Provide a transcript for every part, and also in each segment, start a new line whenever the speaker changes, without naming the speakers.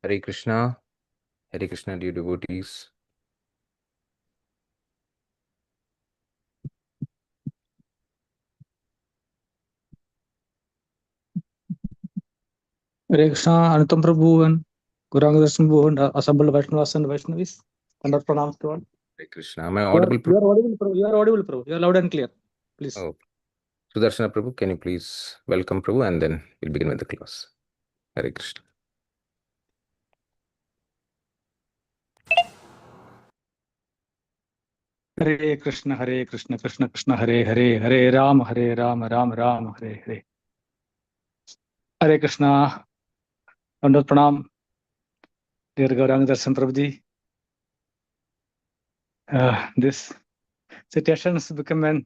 Hare Krishna, dear devotees.
Hare Krishna, Anutam Prabhu and Gauranga Darshan Prabhu and assembled Vaishnavas and Vaishnavis. And pranams to all.
Hare Krishna. Am I audible,
You
Prabhu?
are audible, Prabhu. You are audible, Prabhu. You are loud and clear. Please.
Oh, Sudarshana Prabhu, can you please welcome Prabhu and then we'll begin with the class. Hare Krishna.
Hare Krishna, Krishna Krishna, Hare Hare, Hare Ram, Ram Ram, Hare Hare. Hare Krishna, and pranam, dear Gauranga Darshan Prabhu ji. This situation has become an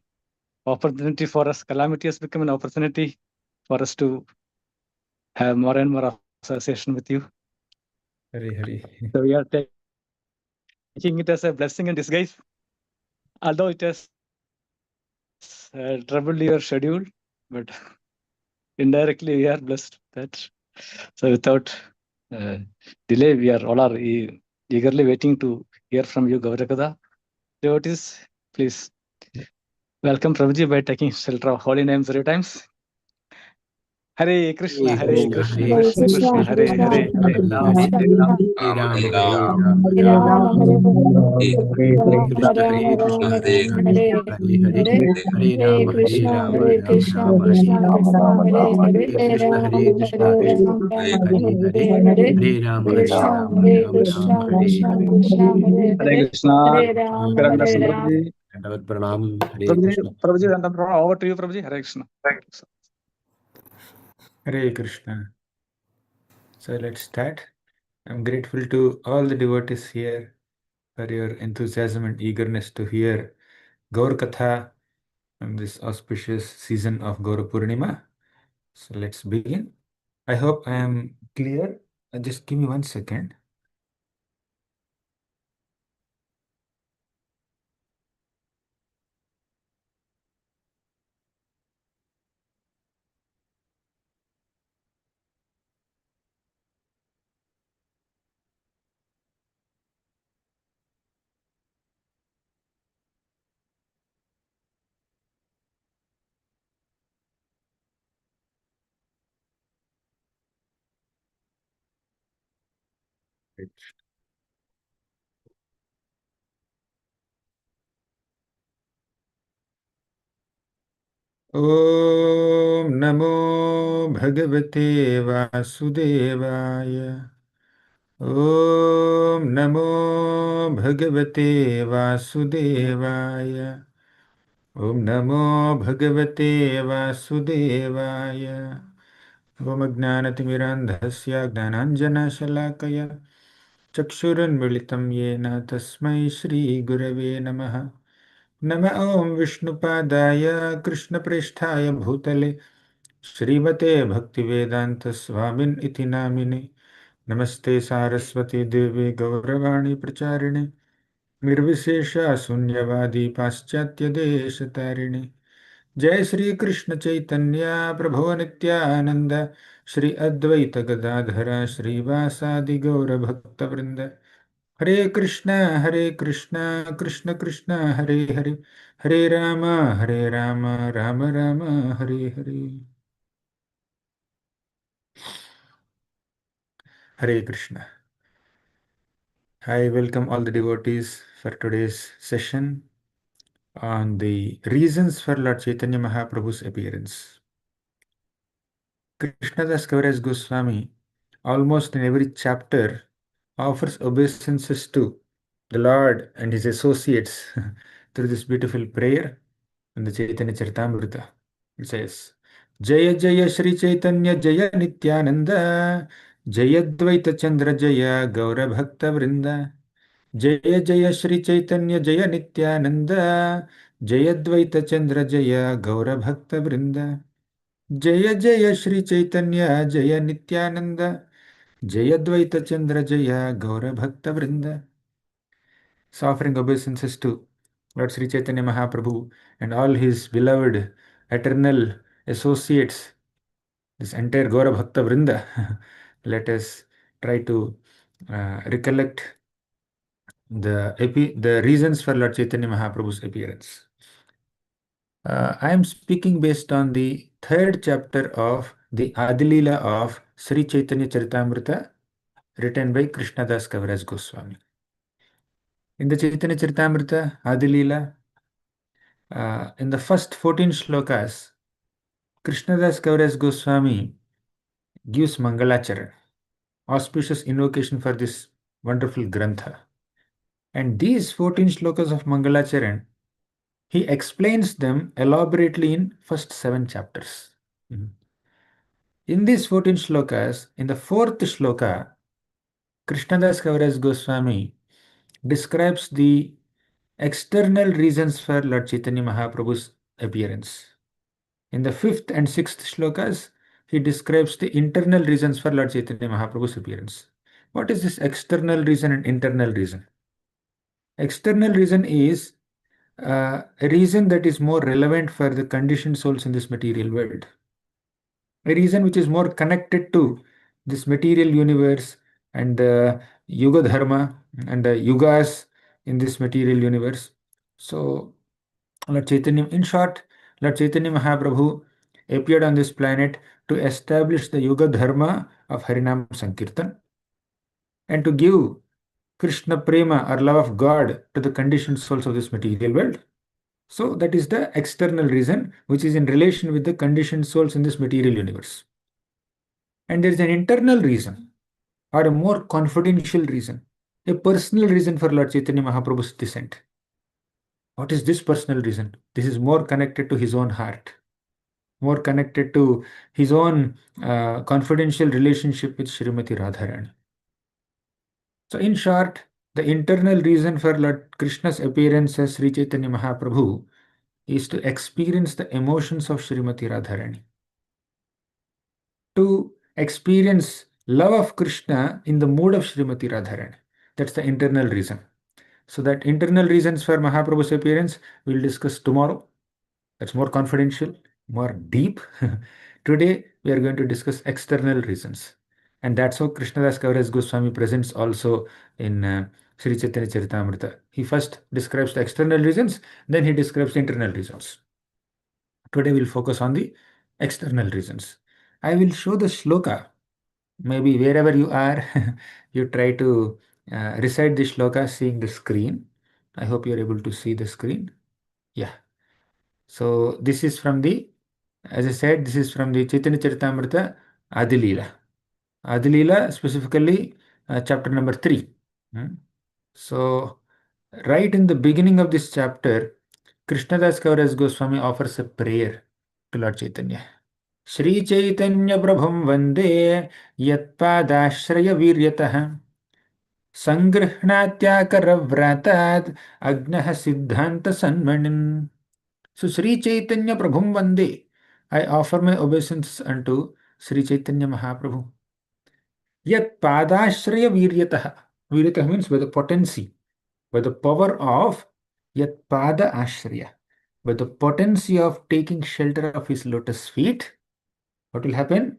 opportunity for us. Calamity has become an opportunity for us to have more and more association with you.
Hare Hare.
So we are taking it as a blessing in disguise, although it has troubled your schedule, but indirectly we are blessed that. So without delay, we are all eagerly waiting to hear from you, Gaurakada. Devotees, please welcome Prabhuji by taking shelter of holy names 3 times. Hare Krishna, Hare Krishna, Krishna Krishna, Hare Hare, Hare Ram, Hare Ram.
Hare
Ram, Hare Krishna, Hare Krishna, Krishna Krishna, Hare Hare, Hare Ram, Hare Ram, Hare Hare, Krishna, Hare Krishna, Krishna Krishna, Hare
Hare
Hare,
Krishna,
Hare Ram,
Gauranga
Hare
Darshan
Ram.
Prabhuji. Prabhuji, Dandam Pranam, over to you, Prabhuji. Hare Krishna.
Hare Krishna. So let's start. I'm grateful to all the devotees here for your enthusiasm and eagerness to hear Gaur Katha on this auspicious season of Gaur Purnima. So let's begin. I hope I am clear. Just give me 1 second. ॐ नमो भगवते वासुदेवाय ॐ नमो भगवते वासुदेवाय ॐ नमो भगवते वासुदेवाय ॐ अज्ञानतिमिरान्धस्य ज्ञानाञ्जनशलाकया चक्षुरुन्मिलितं येन तस्मै श्रीगुरवे नमः नम ॐ विष्णुपादाय कृष्णप्रेष्ठाय भूतले श्रीमते भक्तिवेदान्तस्वामिन् इति नामिने नमस्ते सारस्वती देवी गौरवाणी प्रचारिणे निर्विशेषा शून्यवादी पाश्चात्यदेशतारिणे जय श्री कृष्ण चैतन्य प्रभो नित्यानंद श्री अद्वैत गदाधर श्रीवासादि गौर भक्तवृंद हरे Krishna Krishna Krishna Hare Hare Hare Ram Ram Ram Hare Hare Hare Krishna. I welcome all the devotees for today's session on the reasons for Lord Chaitanya Mahaprabhu's appearance. Krishnadas Kaviraj Goswami, almost in every chapter, offers obeisances to the Lord and his associates through this beautiful prayer in the Chaitanya Charitamrita. It says, Jaya Jaya Shri Chaitanya Jaya Nityananda Jaya Dvaita Chandra Jaya Gaura Bhakta Vrinda Jaya Jaya Shri Chaitanya Jaya Nityananda Jaya Dvaita Chandra Jaya Gaura Bhakta Vrinda Jaya Jaya Shri Chaitanya Jaya Nityananda Jaya Dvaita Chandra Jaya Gaura Bhakta Vrinda. So offering obeisances to Lord Sri Chaitanya Mahaprabhu and all his beloved eternal associates, this entire Gaura Bhakta Vrinda. Let us try to recollect the reasons for Lord Chaitanya Mahaprabhu's appearance. I am speaking based on the third chapter of the Adilila of Sri Chaitanya Charitamrita, written by Krishnadas Kaviraj Goswami. In the Chaitanya Charitamrita, Adilila, in the first 14 shlokas, Krishnadas Kaviraj Goswami gives Mangalacharan, auspicious invocation for this wonderful Grantha. And these 14 shlokas of Mangalacharan, he explains them elaborately in first 7 chapters. In these 14 shlokas, in the fourth shloka, Krishnadas Kaviraj Goswami describes the external reasons for Lord Chaitanya Mahaprabhu's appearance. In the fifth and sixth shlokas, he describes the internal reasons for Lord Chaitanya Mahaprabhu's appearance. What is this external reason and internal reason? External reason is a reason that is more relevant for the conditioned souls in this material world. A reason which is more connected to this material universe and the Yuga Dharma and the Yugas in this material universe. So, Lord Chaitanya, in short, Lord Chaitanya Mahaprabhu appeared on this planet to establish the Yuga Dharma of Harinam Sankirtan and to give Krishna Prema or love of God to the conditioned souls of this material world. So that is the external reason which is in relation with the conditioned souls in this material universe. And there is an internal reason or a more confidential reason, a personal reason for Lord Chaitanya Mahaprabhu's descent. What is this personal reason? This is more connected to his own heart, more connected to his own confidential relationship with Srimati Radharani. So in short, the internal reason for Lord Krishna's appearance as Sri Chaitanya Mahaprabhu is to experience the emotions of Srimati Radharani, to experience love of Krishna in the mood of Srimati Radharani. That's the internal reason. So that internal reasons for Mahaprabhu's appearance we'll discuss tomorrow. That's more confidential, more deep. Today we are going to discuss external reasons. And that's how Krishnadas Kaviraj Goswami presents also in Sri Chaitanya Charitamrita. He first describes the external reasons, then he describes the internal reasons. Today we'll focus on the external reasons. I will show the shloka. Maybe wherever you are, you try to recite the shloka seeing the screen. I hope you're able to see the screen. Yeah. So this is from the, as I said, this is from the Chaitanya Charitamrita Adilila. Adilila specifically chapter number 3. So right in the beginning of this chapter, Krishnadas Kaviraj Goswami offers a prayer to Lord Chaitanya. Shri Chaitanya Prabhum Vande Yatpadashraya Viryatah Sangrihnatyakaravrataad Agnaha Siddhanta Sanmanin. So Sri Chaitanya Prabhum Vande, I offer my obeisance unto Sri Chaitanya Mahaprabhu. Yat Padashraya Viryatah. Viryatah means by the potency, by the power of Yat Pada Ashraya, by the potency of taking shelter of his lotus feet. What will happen?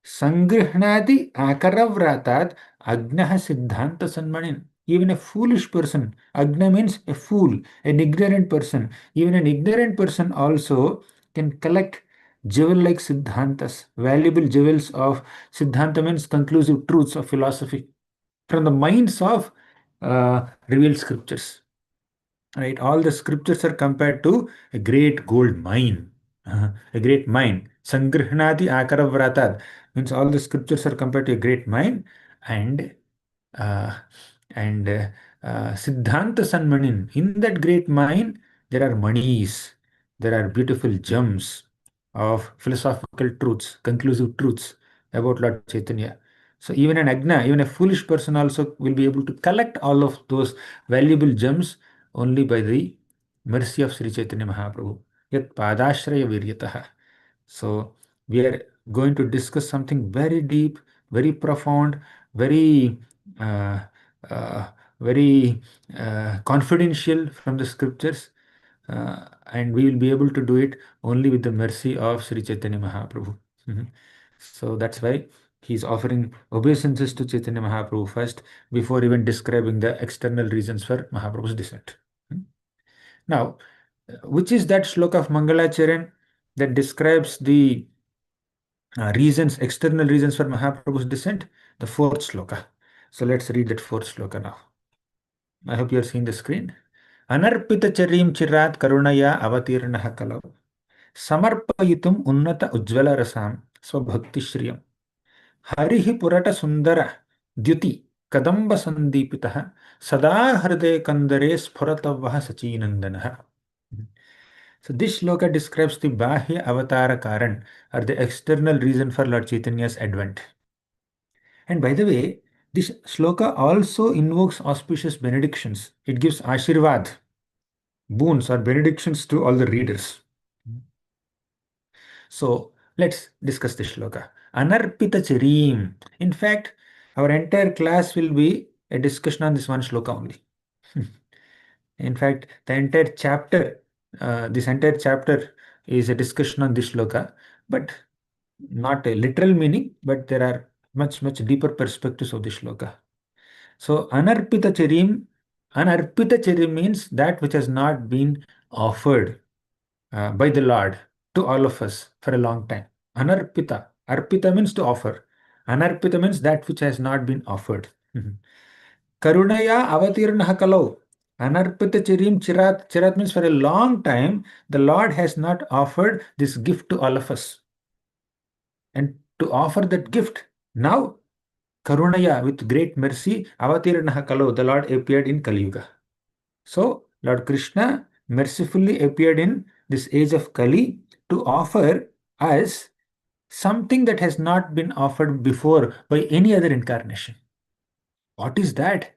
Sangrihnati akaravratat agnaha siddhanta sanmanin. Even a foolish person, agna means a fool, an ignorant person. Even an ignorant person also can collect jewel like siddhantas, valuable jewels of siddhanta means conclusive truths of philosophy from the minds of revealed scriptures. Right, all the scriptures are compared to a great gold mine, a great mine. Sangrihnati akaravratad means all the scriptures are compared to a great mine, and uh, Siddhanta Sanmanin. In that great mine, there are monies, there are beautiful gems of philosophical truths, conclusive truths about Lord Chaitanya. So even an agna, even a foolish person also will be able to collect all of those valuable gems only by the mercy of Sri Chaitanya Mahaprabhu. Yat Padashraya Viryataha. So we are going to discuss something very deep, very profound, very uh, uh, very confidential from the scriptures, and we will be able to do it only with the mercy of Sri Chaitanya Mahaprabhu. So that's why He's offering obeisances to Chaitanya Mahaprabhu first before even describing the external reasons for Mahaprabhu's descent. Now, which is that shloka of Mangalacharan that describes the reasons, external reasons for Mahaprabhu's descent? The fourth shloka. So let's read that fourth shloka now. I hope you are seeing the screen. Anarpita charim chirat karunaya avatirnaha kalau samarpayitum unnata ujjvala rasam swabhakti shriyam harihi purata sundara dyuti kadamba sandipitaha sada hriday kandare sphuratavah sachinandanaha. So this shloka describes the Bahya Avatara Karan, or the external reason for Lord Chaitanya's advent. And by the way, this shloka also invokes auspicious benedictions. It gives Ashirvad, boons or benedictions to all the readers. So let's discuss this shloka. Anarpita Charim. In fact, our entire class will be a discussion on this one shloka only. In fact, the entire chapter, this entire chapter is a discussion on this shloka, but not a literal meaning, but there are much deeper perspectives of this shloka. So anarpita charim means that which has not been offered by the Lord to all of us for a long time. Arpita means to offer. Anarpita means that which has not been offered. Karunaya avatirnaha kalau. Anarpita chirim chirat. Chirat means for a long time the Lord has not offered this gift to all of us. And to offer that gift, now Karunaya, with great mercy, avatirnaha kalau, the Lord appeared in Kali Yuga. So Lord Krishna mercifully appeared in this age of Kali to offer us something that has not been offered before by any other incarnation. What is that?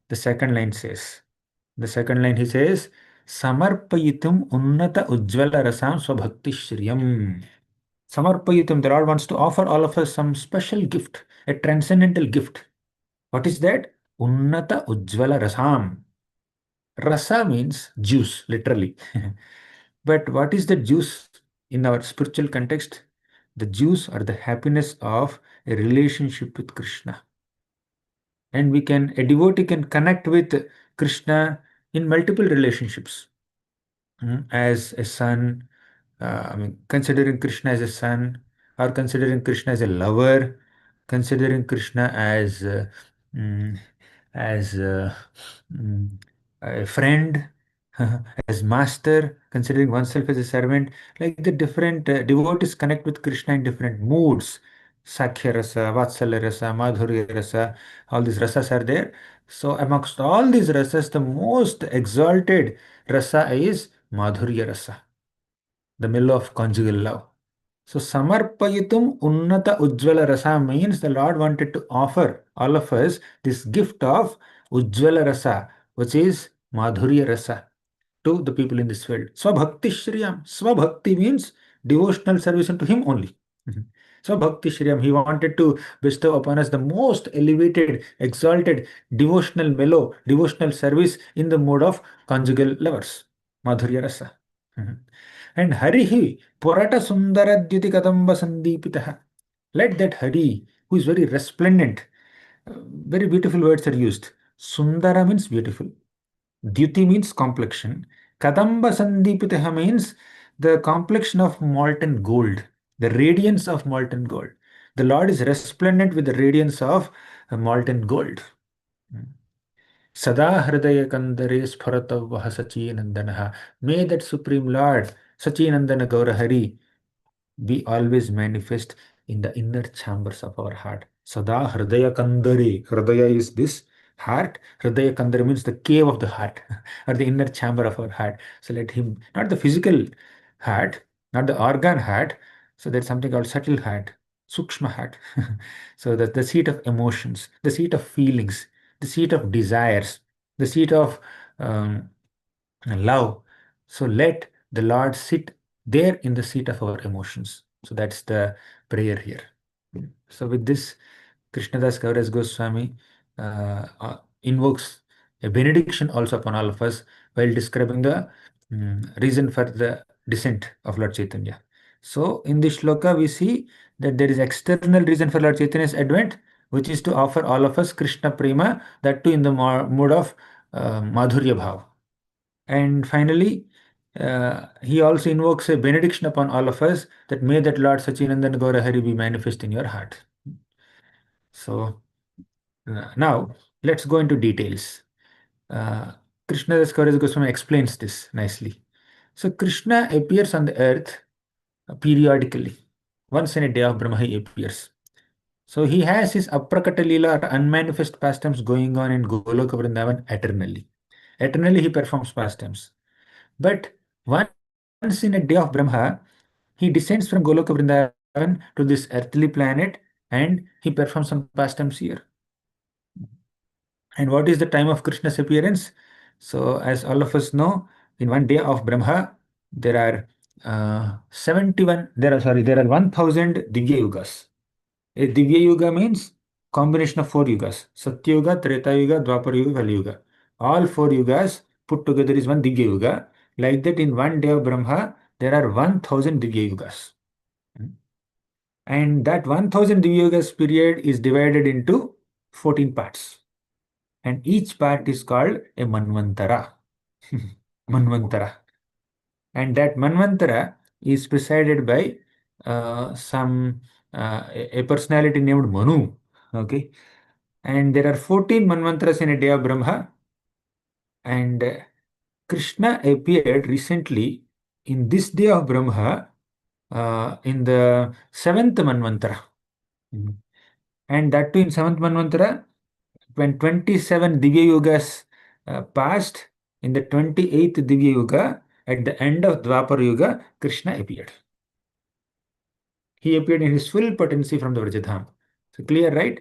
The second line says. The second line he says, Samarpayitum unnata ujjvala rasam swabhakti shriyam. Samarpayitum, the Lord wants to offer all of us some special gift, a transcendental gift. What is that? Unnata ujjvala rasam. Rasa means juice, literally. But what is the juice in our spiritual context? The juice or the happiness of a relationship with Krishna. And a devotee can connect with Krishna in multiple relationships. As a son, considering Krishna as a son, or considering Krishna as a lover, considering Krishna as a friend, as master, considering oneself as a servant, like the different devotees connect with Krishna in different moods. Sakhya rasa, Vatsalya rasa, Madhurya rasa, all these rasas are there. So amongst all these rasas, the most exalted rasa is Madhurya rasa, the mellow of conjugal love. So Samarpayitum Unnata Ujjvala Rasa means the Lord wanted to offer all of us this gift of Ujjvala Rasa, which is Madhurya Rasa, to the people in this world. Swabhakti Shriyam. Swabhakti means devotional service unto Him only. Swabhakti Shriyam. He wanted to bestow upon us the most elevated, exalted, devotional mellow, devotional service in the mode of conjugal lovers. Madhurya Rasa. And Harihi Purata Sundara Dyuti Kadamba Sandipitaha. Let that Hari, who is very resplendent, very beautiful words are used. Sundara means beautiful. Dyuti means complexion. Kadamba Sandipitaha means the complexion of molten gold, the radiance of molten gold. The Lord is resplendent with the radiance of molten gold. Sada Hridaya Kandare Spharatavah Sachinandanaha. May that Supreme Lord, Sachinandana Gaurahari, be always manifest in the inner chambers of our heart. Sada Hridaya Kandare. Hridaya is this heart. Hridaya Kandare means the cave of the heart or the inner chamber of our heart. So let him, not the physical heart, not the organ heart. So there's something called subtle heart, Sukshma heart. So that's the seat of emotions, the seat of feelings, the seat of desires, the seat of love. So let the Lord sit there in the seat of our emotions. So that's the prayer here. So with this, Krishnadas Kaviraj Goswami invokes a benediction also upon all of us while describing the reason for the descent of Lord Chaitanya. So in this shloka, we see that there is external reason for Lord Chaitanya's advent, which is to offer all of us Krishna Prema, that too in the mode of Madhurya Bhav. And finally, he also invokes a benediction upon all of us, that may that Lord Sachinandan Gaura Hari be manifest in your heart. So now let's go into details. Krishnadas Kaviraj Goswami explains this nicely. So Krishna appears on the earth periodically. Once in a day of Brahma he appears. So he has his Aprakata Leela or unmanifest pastimes going on in Goloka Vrindavan eternally. Eternally he performs pastimes. But once in a day of Brahma, he descends from Goloka Vrindavan to this earthly planet and he performs some pastimes here. And what is the time of Krishna's appearance? So as all of us know, in one day of Brahma, there are 1000 Divya Yugas. A Divya Yuga means combination of 4 yugas: Satya Yuga, Treta Yuga, Dwapar Yuga, Kali Yuga. All 4 yugas put together is one Divya Yuga. Like that, in one day of Brahma, there are 1000 Divya Yugas. And that 1000 Divya Yugas period is divided into 14 parts. And each part is called a Manvantara. Manvantara. And that Manvantara is presided by a personality named Manu. Okay. And there are 14 Manvantaras in a day of Brahma. And Krishna appeared recently in this day of Brahma in the 7th Manvantara. And that too in 7th Manvantara, when 27 Divya Yugas passed, in the 28th Divya Yuga, at the end of Dwapar Yuga, Krishna appeared. He appeared in his full potency from the Vrajadham. So clear, right?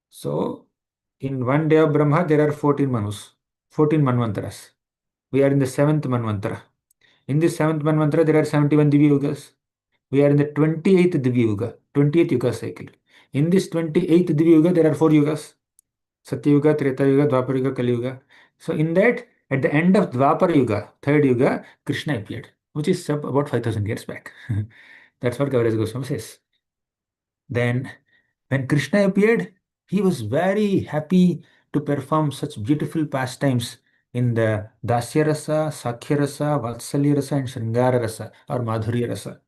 So in one day of Brahma, there are 14 Manus, 14 Manvantaras. We are in the 7th Manvantara. In this 7th Manvantara, there are 71 Divya Yugas. We are in the 28th Divya Yuga, 28th Yuga cycle. In this 28th Divya Yuga, there are 4 Yugas: Satya Yuga, Treta Yuga, Dwapar Yuga, Kali Yuga. So in that, at the end of Dwapar Yuga, 3rd Yuga, Krishna appeared, which is about 5000 years back. That's what Kaviraj Goswami says. Then, when Krishna appeared, he was very happy to perform such beautiful pastimes in the Dasya Rasa, Sakhya Rasa, Vatsalya Rasa, and Shringara Rasa or Madhurya Rasa,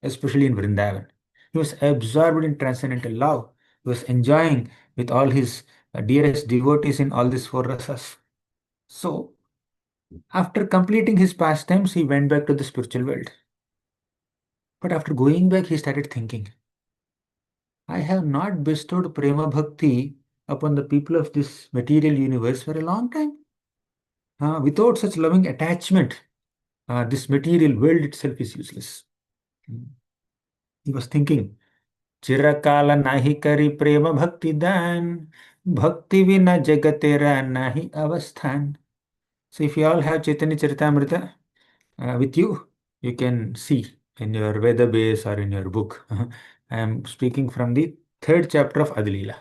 especially in Vrindavan. He was absorbed in transcendental love. He was enjoying with all his dearest devotees in all these 4 rasas. So, after completing his pastimes, he went back to the spiritual world. But after going back, he started thinking, I have not bestowed prema bhakti upon the people of this material universe for a long time. Without such loving attachment, this material world itself is useless. He was thinking, चिरकाल नाही करी प्रेम भक्ति दान, bhakti vina jagatera nahi avasthan. So if you all have Chaitanya Charitamrita with you, you can see in your Veda base or in your book. I am speaking from the 3rd chapter of Adilila.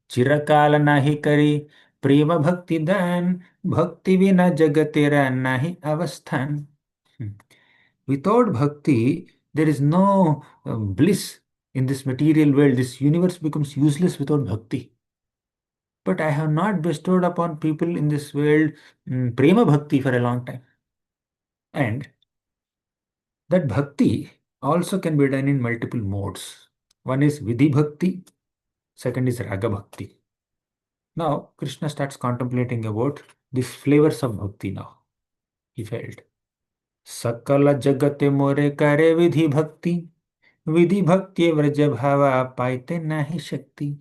चिरकाल नाही करी प्रेम भक्ति दान, bhakti vina jagatera nahi avasthan. Without bhakti, there is no bliss in this material world. This universe becomes useless without bhakti. But I have not bestowed upon people in this world prema bhakti for a long time. And that bhakti also can be done in multiple modes. One is vidhi bhakti, second is raga bhakti. Now Krishna starts contemplating about these flavors of bhakti now. He felt, Sakala jagate more kare vidhi bhakti, vidhi bhakti vraj bhava paite nahi shakti.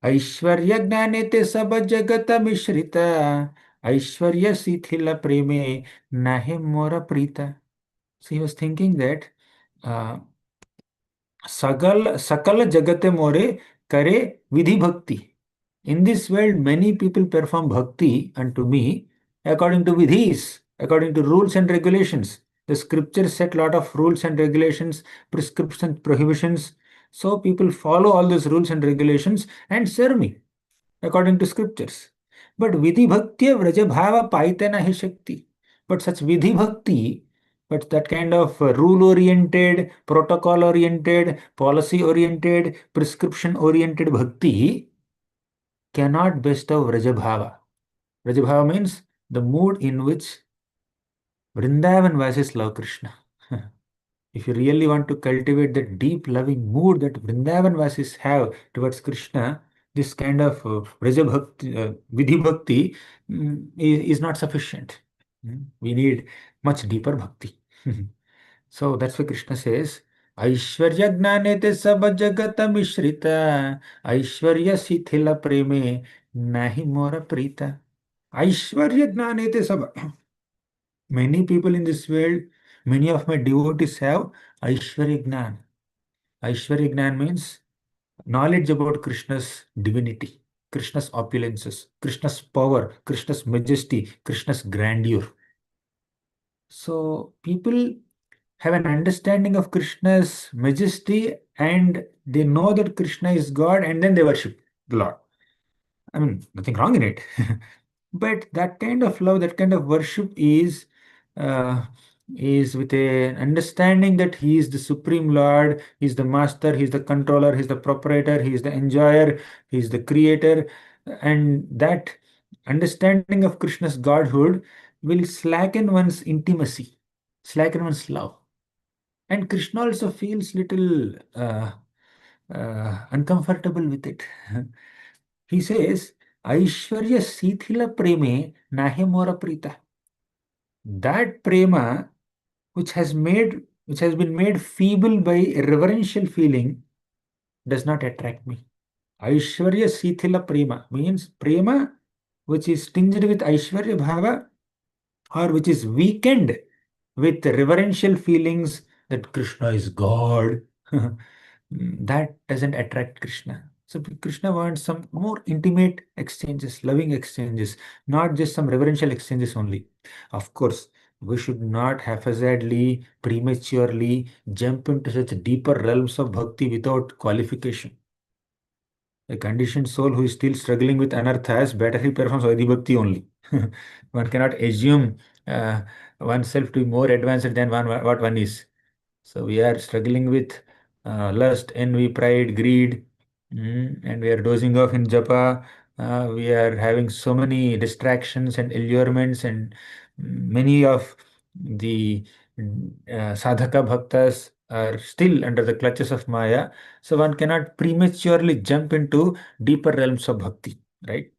ऐश्वर्य ज्ञाने ते सब जगत मिश्रित, ऐश्वर्य शिथिल प्रेमे nahe mora prita. So he was thinking that sakal jagate more kare vidhi bhakti. In this world, many people perform bhakti unto me according to vidhis, according to rules and regulations. The scriptures set lot of rules and regulations, prescriptions, prohibitions. So people follow all these rules and regulations and serve me according to scriptures. But vidhi bhakti vraja bhava paitena hi shakti. But such vidhi bhakti, But that kind of rule-oriented, protocol-oriented, policy-oriented, prescription-oriented bhakti cannot bestow Vrajabhava. Vrajabhava means the mood in which Vrindavan Vasis love Krishna. If you really want to cultivate that deep loving mood that Vrindavan Vasis have towards Krishna, this kind of Vraja Bhakti, Vidhi Bhakti is not sufficient. We need much deeper bhakti. So that's why Krishna says, Aishwarya gnanete sab jagata mishrita, Aishwarya sithila preme nahi mora prita. Aishwarya gnanete sab. Many people in this world, many of my devotees have Aishwarya Gnan. Aishwarya Gnan means knowledge about Krishna's divinity, Krishna's opulences, Krishna's power, Krishna's majesty, Krishna's grandeur. So people have an understanding of Krishna's majesty and they know that Krishna is God and then they worship the Lord. I mean, nothing wrong in it. But that kind of love, that kind of worship uh, is with an understanding that He is the Supreme Lord, He is the Master, He is the Controller, He is the Proprietor, He is the Enjoyer, He is the Creator. And that understanding of Krishna's Godhood will slacken one's intimacy, slacken one's love. And Krishna also feels little uncomfortable with it. He says, Aishwarya Sithila Preme Nahe Mora Prita. That prema which has been made feeble by reverential feeling does not attract me. Aishwarya Sithila Prema means prema which is tinged with Aishwarya Bhava or which is weakened with reverential feelings that Krishna is God. That doesn't attract Krishna. So Krishna wants some more intimate exchanges, loving exchanges, not just some reverential exchanges only. Of course, we should not haphazardly, prematurely jump into such deeper realms of bhakti without qualification. A conditioned soul who is still struggling with anarthas, better he performs Vaidhi Bhakti only. One cannot assume oneself to be more advanced than what one is. So we are struggling with lust, envy, pride, greed, and we are dozing off in japa. We are having so many distractions and allurements, and many of the sadhaka bhaktas are still under the clutches of Maya. So one cannot prematurely jump into deeper realms of bhakti, right?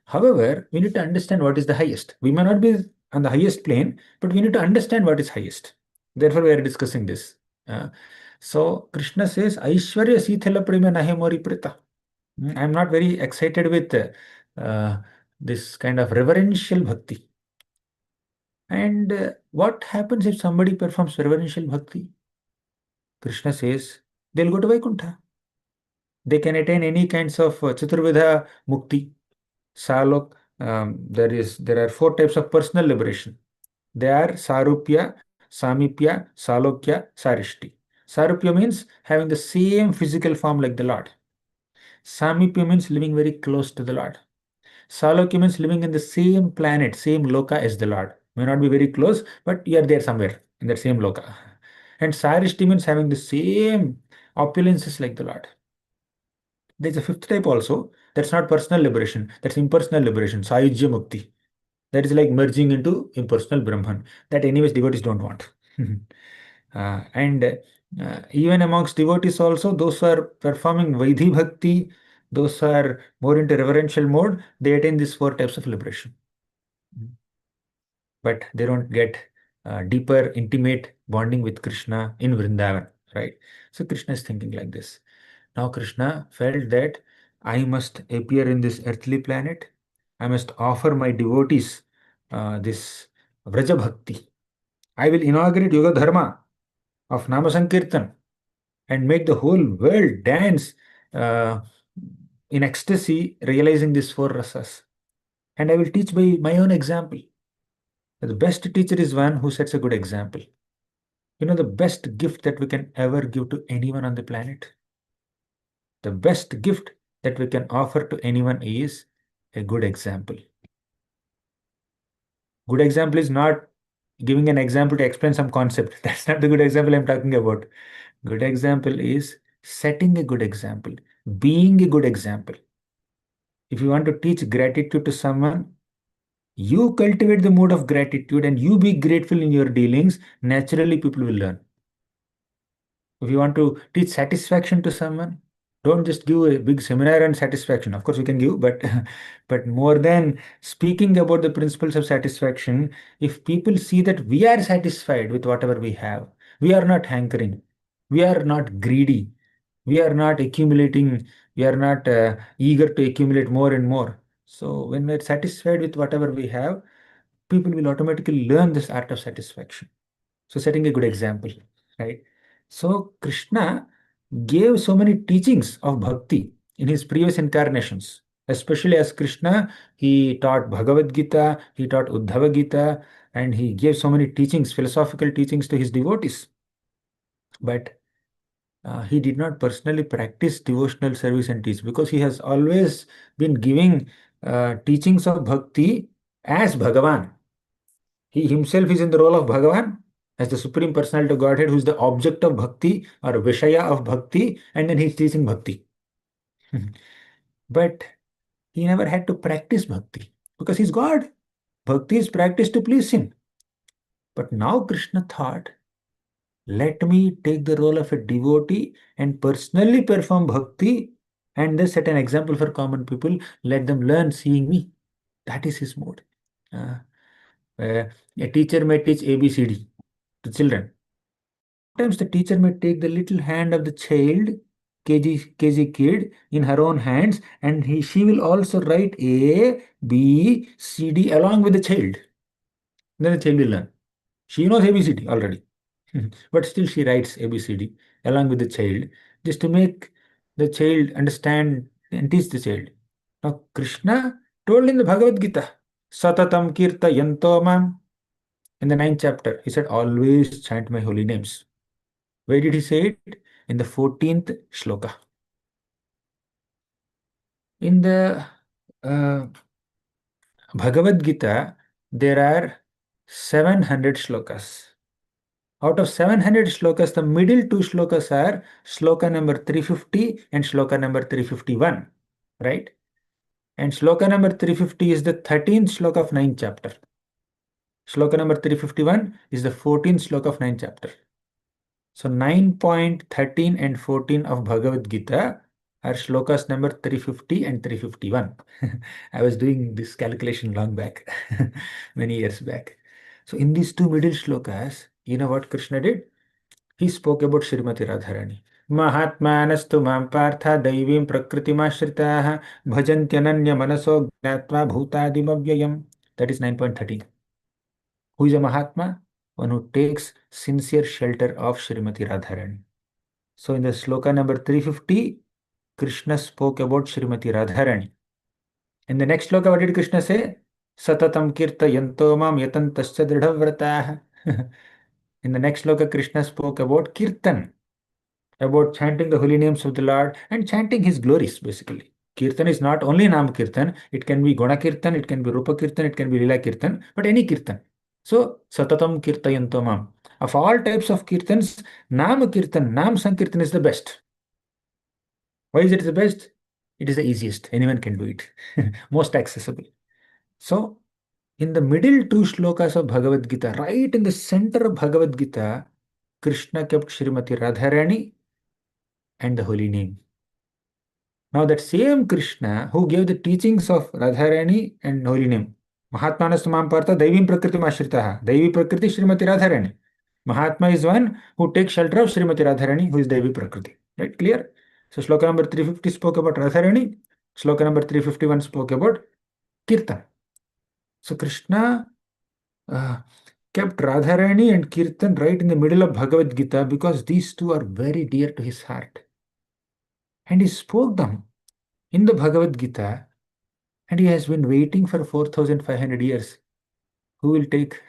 However, we need to understand what is the highest. We may not be on the highest plane, but we need to understand what is highest. Therefore, we are discussing this. So Krishna says, Aishwarya Sithala Prema Nahe Mori Prita. I'm not very excited with this kind of reverential bhakti. And what happens if somebody performs reverential bhakti? Krishna says, they'll go to Vaikuntha. They can attain any kinds of Chaturvidha Mukti. Salok, there are 4 types of personal liberation. They are Sarupya, Samipya, Salokya, Sarishti. Sarupya means having the same physical form like the Lord. Samipya means living very close to the Lord. Salokya means living in the same planet, same loka as the Lord. May not be very close, but you are there somewhere in that same loka. And Sarishti means having the same opulences like the Lord. There's a 5th type also. That's not personal liberation. That's impersonal liberation. Sayujya Mukti. That is like merging into impersonal Brahman. That anyways devotees don't want. And even amongst devotees also, those who are performing Vaidhi Bhakti, those who are more into reverential mode, they attain these 4 types of liberation. But they don't get deeper, intimate bonding with Krishna in Vrindavan, right? So Krishna is thinking like this. Now Krishna felt that I must appear in this earthly planet. I must offer my devotees this Vraja Bhakti. I will inaugurate Yoga Dharma of Nama Sankirtan and make the whole world dance uh, in ecstasy, realizing these 4 rasas. And I will teach by my own example. The best teacher is one who sets a good example. You know, the best gift that we can ever give to anyone on the planet? The best gift that we can offer to anyone is a good example. Good example is not giving an example to explain some concept. That's not the good example I'm talking about. Good example is setting a good example, being a good example. If you want to teach gratitude to someone, you cultivate the mood of gratitude and you be grateful in your dealings, naturally people will learn. If you want to teach satisfaction to someone, don't just give a big seminar on satisfaction. Of course, we can give, but but more than speaking about the principles of satisfaction, if people see that we are satisfied with whatever we have, we are not hankering, we are not greedy, we are not accumulating, we are not eager to accumulate more and more. So when we're satisfied with whatever we have, people will automatically learn this art of satisfaction. So setting a good example, right? So Krishna gave so many teachings of bhakti in his previous incarnations. Especially as Krishna, he taught Bhagavad Gita, he taught Uddhava Gita, and he gave so many teachings, philosophical teachings to his devotees. But he did not personally practice devotional service and teach because he has always been giving teachings of bhakti as Bhagavan. He himself is in the role of Bhagavan as the Supreme Personality of Godhead, who is the object of bhakti or Vishaya of bhakti, and then he's teaching bhakti. But he never had to practice bhakti because he's God. Bhakti is practiced to please him. But now Krishna thought, let me take the role of a devotee and personally perform bhakti and thus set an example for common people. Let them learn seeing me. That is his mode. A teacher may teach ABCD to children. Sometimes the teacher may take the little hand of the child, KG kid, in her own hands, and she will also write A, B, C, D along with the child. Then the child will learn. She knows ABCD already, but still she writes ABCD along with the child just to make the child understand and teach the child. Now Krishna told in the Bhagavad Gita, Satatam Kirta Yanto Mam. In the 9th chapter, he said, always chant my holy names. Where did he say it? In the 14th shloka. In the Bhagavad Gita, there are 700 shlokas. Out of 700 shlokas, the middle two shlokas are shloka number 350 and shloka number 351, right? And shloka number 350 is the 13th shloka of 9th chapter. Shloka number 351 is the 14th shloka of 9th chapter. So 9.13 and 14 of Bhagavad Gita are shlokas number 350 and 351. I was doing this calculation long back, many years back. So in these two middle shlokas, you know what Krishna did? He spoke about Srimati Radharani. Mahatmanastu mam partha daivim prakritimashritah bhajantyananya manaso gnatva bhutadimavyayam. That is 9.13. Who is a Mahatma? One who takes sincere shelter of Srimati Radharani. So in the sloka number 350, Krishna spoke about Srimati Radharani. In the next sloka, what did Krishna say? Satatam kirta yanto mam yatantasya dridhavratah. In the next sloka, Krishna spoke about Kirtan, about chanting the holy names of the Lord and chanting his glories, basically. Kirtan is not only Nam Kirtan, it can be Guna Kirtan, it can be Rupa Kirtan, it can be Lila Kirtan, but any Kirtan. So, Satatam Kirtayanto Mam. Of all types of Kirtans, Nam Kirtan, Nam Sankirtan is the best. Why is it the best? It is the easiest. Anyone can do it. Most accessible. So, in the middle two shlokas of Bhagavad Gita, right in the center of Bhagavad Gita, Krishna kept Srimati Radharani and the holy name. Now that same Krishna who gave the teachings of Radharani and holy name, Mahatmanastu mam partha daivim prakriti ashritaha. Daivi prakriti Srimati Radharani. Mahatma is one who takes shelter of Srimati Radharani, who is Daivi prakriti. Right? Clear? So sloka number 350 spoke about Radharani. Sloka number 351 spoke about Kirtan. So Krishna kept Radharani and Kirtan right in the middle of Bhagavad Gita because these two are very dear to his heart. And he spoke them in the Bhagavad Gita, and he has been waiting for 4,500 years. Who will take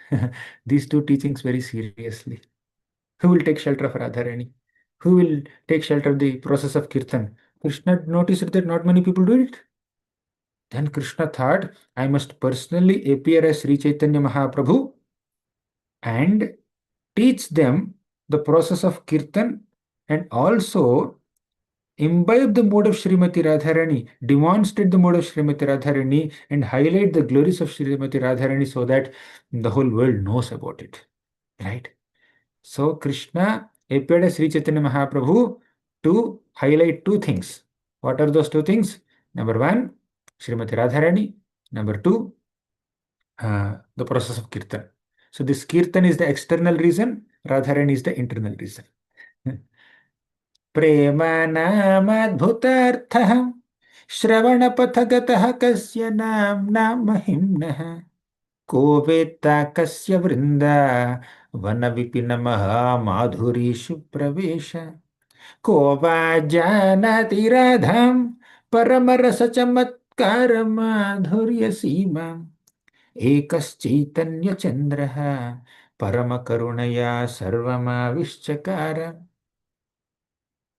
these two teachings very seriously? Who will take shelter of Radharani? Who will take shelter of the process of Kirtan? Krishna noticed that not many people do it. Then Krishna thought, I must personally appear as Sri Chaitanya Mahaprabhu and teach them the process of kirtan, and also imbibe the mode of Srimati Radharani, demonstrate the mode of Srimati Radharani, and highlight the glories of Srimati Radharani so that the whole world knows about it. Right? So Krishna appeared as Sri Chaitanya Mahaprabhu to highlight two things. What are those two things? Number one, Srimati Radharani. Number two, the process of kirtan. So this kirtan is the external reason, Radharani is the internal reason. प्रेमानामद्भुतार्थः श्रवणपथगतः कस्य नाम्ना महिम्नः को वेत्ता कस्य वृन्दा वनविपिनमहामाधुरीषु प्रवेश को वा जानाति राधां परमरसचमत्कारमाधुर्यसीमाम् एकश्चैतन्यचन्द्रः परमकरुणया सर्वमाविश्चकार.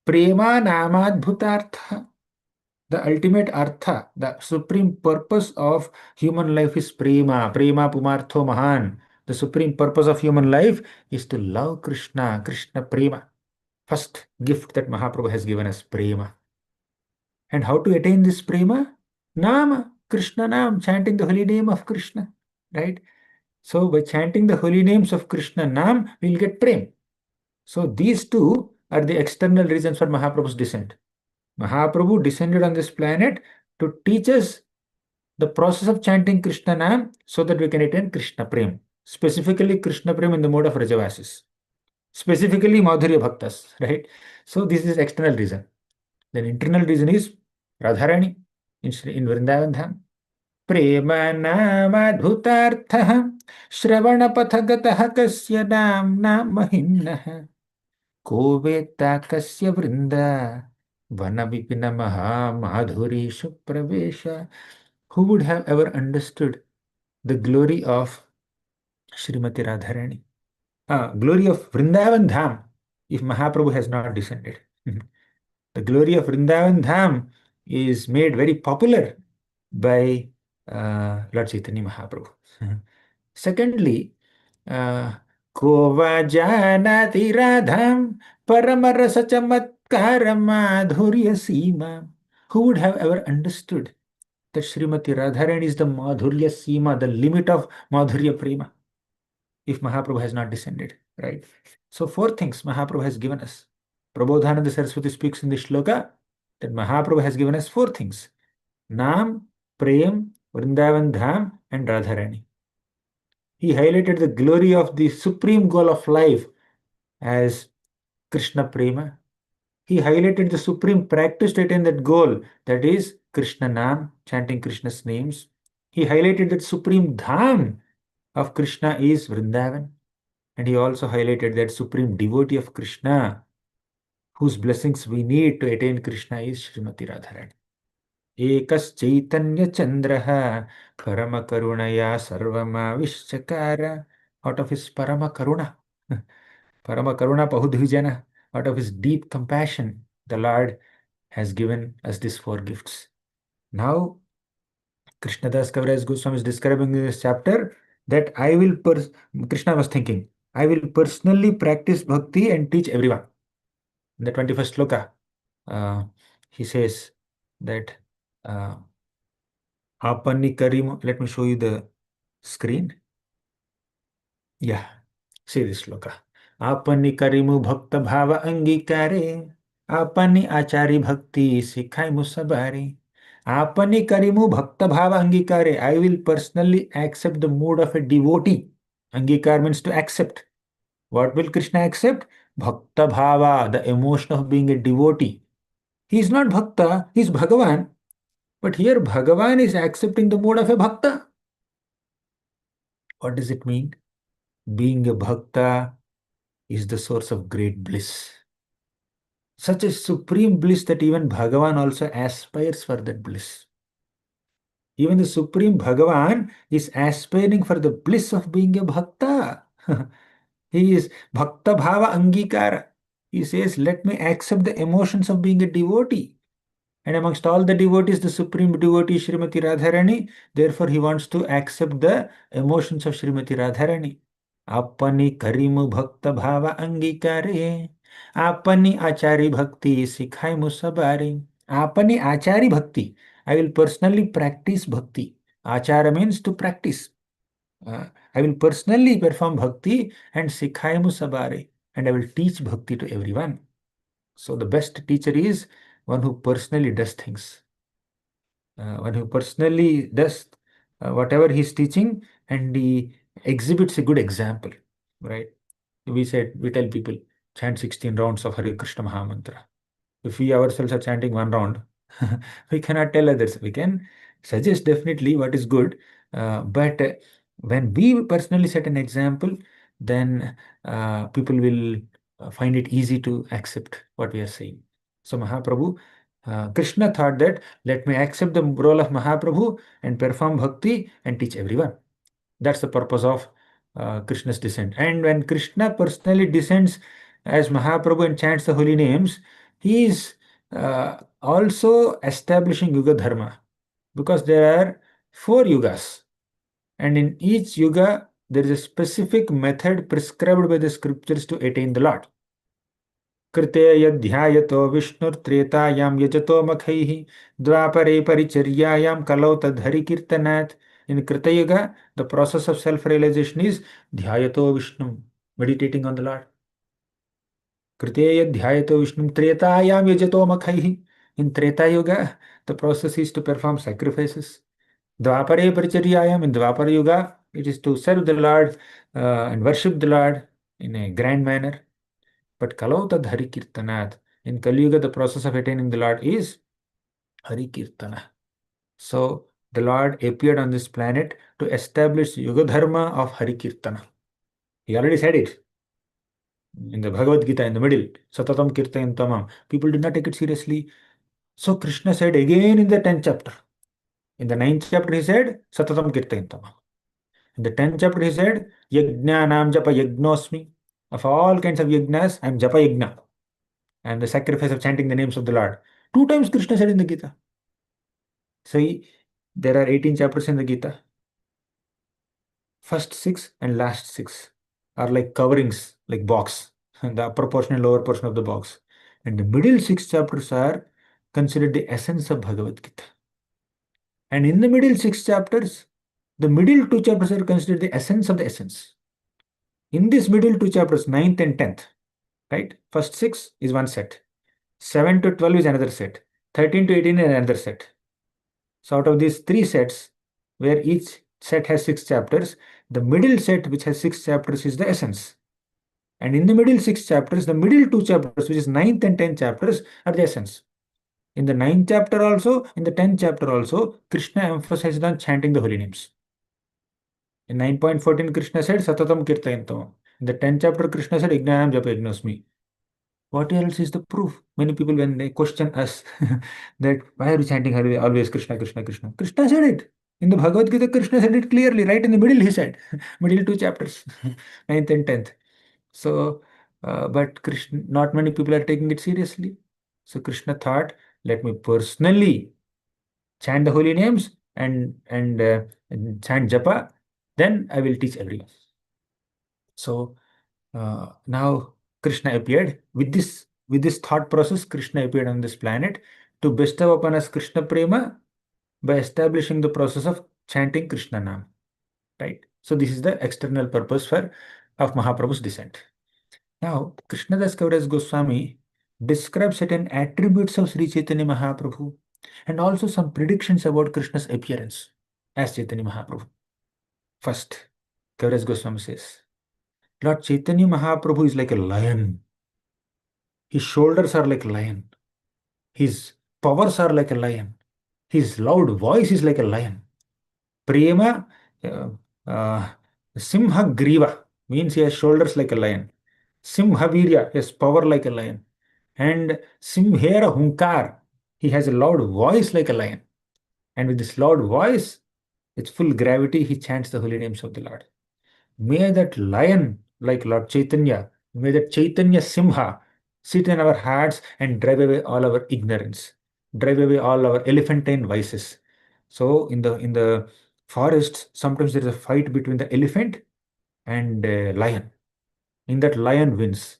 Prema namadbhutartha. The ultimate artha, the supreme purpose of human life is prema. Prema pumartho mahan. The supreme purpose of human life is to love Krishna. Krishna prema. First gift that Mahaprabhu has given us, prema. And how to attain this prema? Nama, Krishna Nam, chanting the holy name of Krishna. Right? So by chanting the holy names of Krishna Nam, we'll get prema. So these two are the external reasons for Mahaprabhu's descent. Mahaprabhu descended on this planet to teach us the process of chanting Krishna Nam so that we can attain Krishna Prem. Specifically Krishna Prem in the mode of Rajavasis. Specifically Madhurya Bhaktas, right? So this is external reason. Then internal reason is Radharani in Vrindavan Dham. Prema namadhutartha shravanapathagatah kasya namna mahimnah ko veta kasya vrinda vanavipina maha madhurishu pravesha. Who would have ever understood the glory of Srimati Radharani? Glory of Vrindavan Dham if Mahaprabhu has not descended. The glory of Vrindavan Dham is made very popular by Lord Chaitanya Mahaprabhu. Secondly, Kova janati radham paramarasa chamatkara madhurya sima. Who would have ever understood that Srimati Radharani is the madhurya sima, the limit of madhurya prema, if Mahaprabhu has not descended, right? So four things Mahaprabhu has given us. Prabodhananda Saraswati speaks in this shloka that Mahaprabhu has given us four things: Nam, Prem, Vrindavan Dham, and Radharani. He highlighted the glory of the supreme goal of life as Krishna Prema. He highlighted the supreme practice to attain that goal, that is Krishna Nam, chanting Krishna's names. He highlighted that supreme Dham of Krishna is Vrindavan. And he also highlighted that supreme devotee of Krishna, whose blessings we need to attain Krishna, is Srimati Radharani. Ekaschaitannya chandraha parama karunaya sarvama vishchakara. Out of his parama karuna, pahudvijana, out of his deep compassion, the Lord has given us these four gifts. Now, Krishnadas Kaviraj Goswami is describing in this chapter that Krishna was thinking, I will personally practice bhakti and teach everyone. In the 21st sloka, he says that Apani Karim, let me show you the screen. Yeah, see this sloka. Apani Karimu Bhakta Bhava Angikare, Apani Achari Bhakti Sikhai Musabari. Apani Karimu Bhakta Bhava Angikare. I will personally accept the mood of a devotee. Angikar means to accept. What will Krishna accept? Bhakta Bhava, the emotion of being a devotee. He is not Bhakta, he is Bhagavan. But here Bhagavan is accepting the mode of a Bhakta. What does it mean? Being a Bhakta is the source of great bliss. Such a supreme bliss that even Bhagavan also aspires for that bliss. Even the Supreme Bhagavan is aspiring for the bliss of being a Bhakta. He is Bhakta Bhava Angikara. He says, let me accept the emotions of being a devotee. And amongst all the devotees, the supreme devotee is Srimati Radharani. Therefore, he wants to accept the emotions of Srimati Radharani. आपनी करीमु भक्त भाव अंगीकारे, आपनी आचारी भक्ति सिखाई मुसबारे. Apani achari bhakti. I will personally practice bhakti. Achara means to practice. I will personally perform bhakti and sikhaimu sabare. And I will teach bhakti to everyone. So the best teacher is one who personally does things. One who personally does whatever he is teaching and he exhibits a good example. Right? We tell people, chant 16 rounds of Hare Krishna Mahamantra. If we ourselves are chanting one round, we cannot tell others. We can suggest definitely what is good, but when we personally set an example, then people will find it easy to accept what we are saying. So Mahaprabhu, Krishna thought that let me accept the role of Mahaprabhu and perform bhakti and teach everyone. That's the purpose of Krishna's descent. And when Krishna personally descends as Mahaprabhu and chants the holy names, he is also establishing Yuga Dharma, because there are 4 yugas, and in each yuga there is a specific method prescribed by the scriptures to attain the Lord. कृते यध्यायतो विष्णुर्त्रेतायां यजतो मखैः द्वापरे परिचर्यायां कलौ तद्धरिकीर्तनात्. In Krita Yuga, the process of self-realization is dhyayato Vishnu, meditating on the Lord. Krite yadhyayato Vishnu tretayam yajato makhaihi. In Treta Yuga, the process is to perform sacrifices. Dvapare paricharyayam, in Dvapara Yuga, it is to serve the Lord and worship the Lord in a grand manner. But Kalau tad Hari Kirtanat. In Kali Yuga, the process of attaining the Lord is Hari Kirtana. So the Lord appeared on this planet to establish Yuga Dharma of Hari Kirtana. He already said it in the Bhagavad Gita in the middle. Satatam Kirtayantamam. People did not take it seriously. So Krishna said again in the 10th chapter. In the 9th chapter, he said Satatam Kirtayantamam. In the 10th chapter, he said Yajnanam Japa Yajnosmi. Of all kinds of yajnas, I am Japa Yajna. And the sacrifice of chanting the names of the Lord. 2 times Krishna said in the Gita. So there are 18 chapters in the Gita. First 6 and last 6 are like coverings, like box, and the upper portion and lower portion of the box. And the middle 6 chapters are considered the essence of Bhagavad Gita. And in the middle 6 chapters, the middle 2 chapters are considered the essence of the essence. In these middle 2 chapters, 9th and 10th, right? First 6 is one set. 7 to 12 is another set. 13 to 18 is another set. So out of these 3 sets, where each set has 6 chapters, the middle set, which has 6 chapters, is the essence. And in the middle 6 chapters, the middle 2 chapters, which is 9th and 10th chapters, are the essence. In the 9th chapter also, in the 10th chapter also, Krishna emphasized on chanting the holy names. In 9.14, Krishna said, Satatam Kirtayantam. In the 10th chapter, Krishna said, Ignanam Japa Yajnosmi. What else is the proof? Many people, when they question us that why are you chanting Hare always Krishna, Krishna, Krishna? Krishna said it. In the Bhagavad Gita, Krishna said it clearly, right in the middle, he said. Middle 2 chapters, 9th and 10th. So, but Krishna, not many people are taking it seriously. So Krishna thought, let me personally chant the holy names and chant japa, then I will teach everyone. So now Krishna appeared with this thought process. Krishna appeared on this planet to bestow upon us Krishna prema by establishing the process of chanting Krishna Nam. Right. So this is the external purpose of Mahaprabhu's descent. Now Krishnadas Kaviraj Goswami describes certain attributes of Sri Chaitanya Mahaprabhu and also some predictions about Krishna's appearance as Chaitanya Mahaprabhu. First, Kaviraj Goswami says, Lord Chaitanya Mahaprabhu is like a lion. His shoulders are like a lion. His powers are like a lion. His loud voice is like a lion. Prema, Simha Griva means he has shoulders like a lion. Simha Virya has power like a lion. And Simhera Hunkar, he has a loud voice like a lion. And with this loud voice, its full gravity, he chants the holy names of the Lord. May that lion, like Lord Chaitanya, may that Chaitanya Simha sit in our hearts and drive away all our ignorance, drive away all our elephantine vices. So in the forests, sometimes there is a fight between the elephant and lion. In that, lion wins.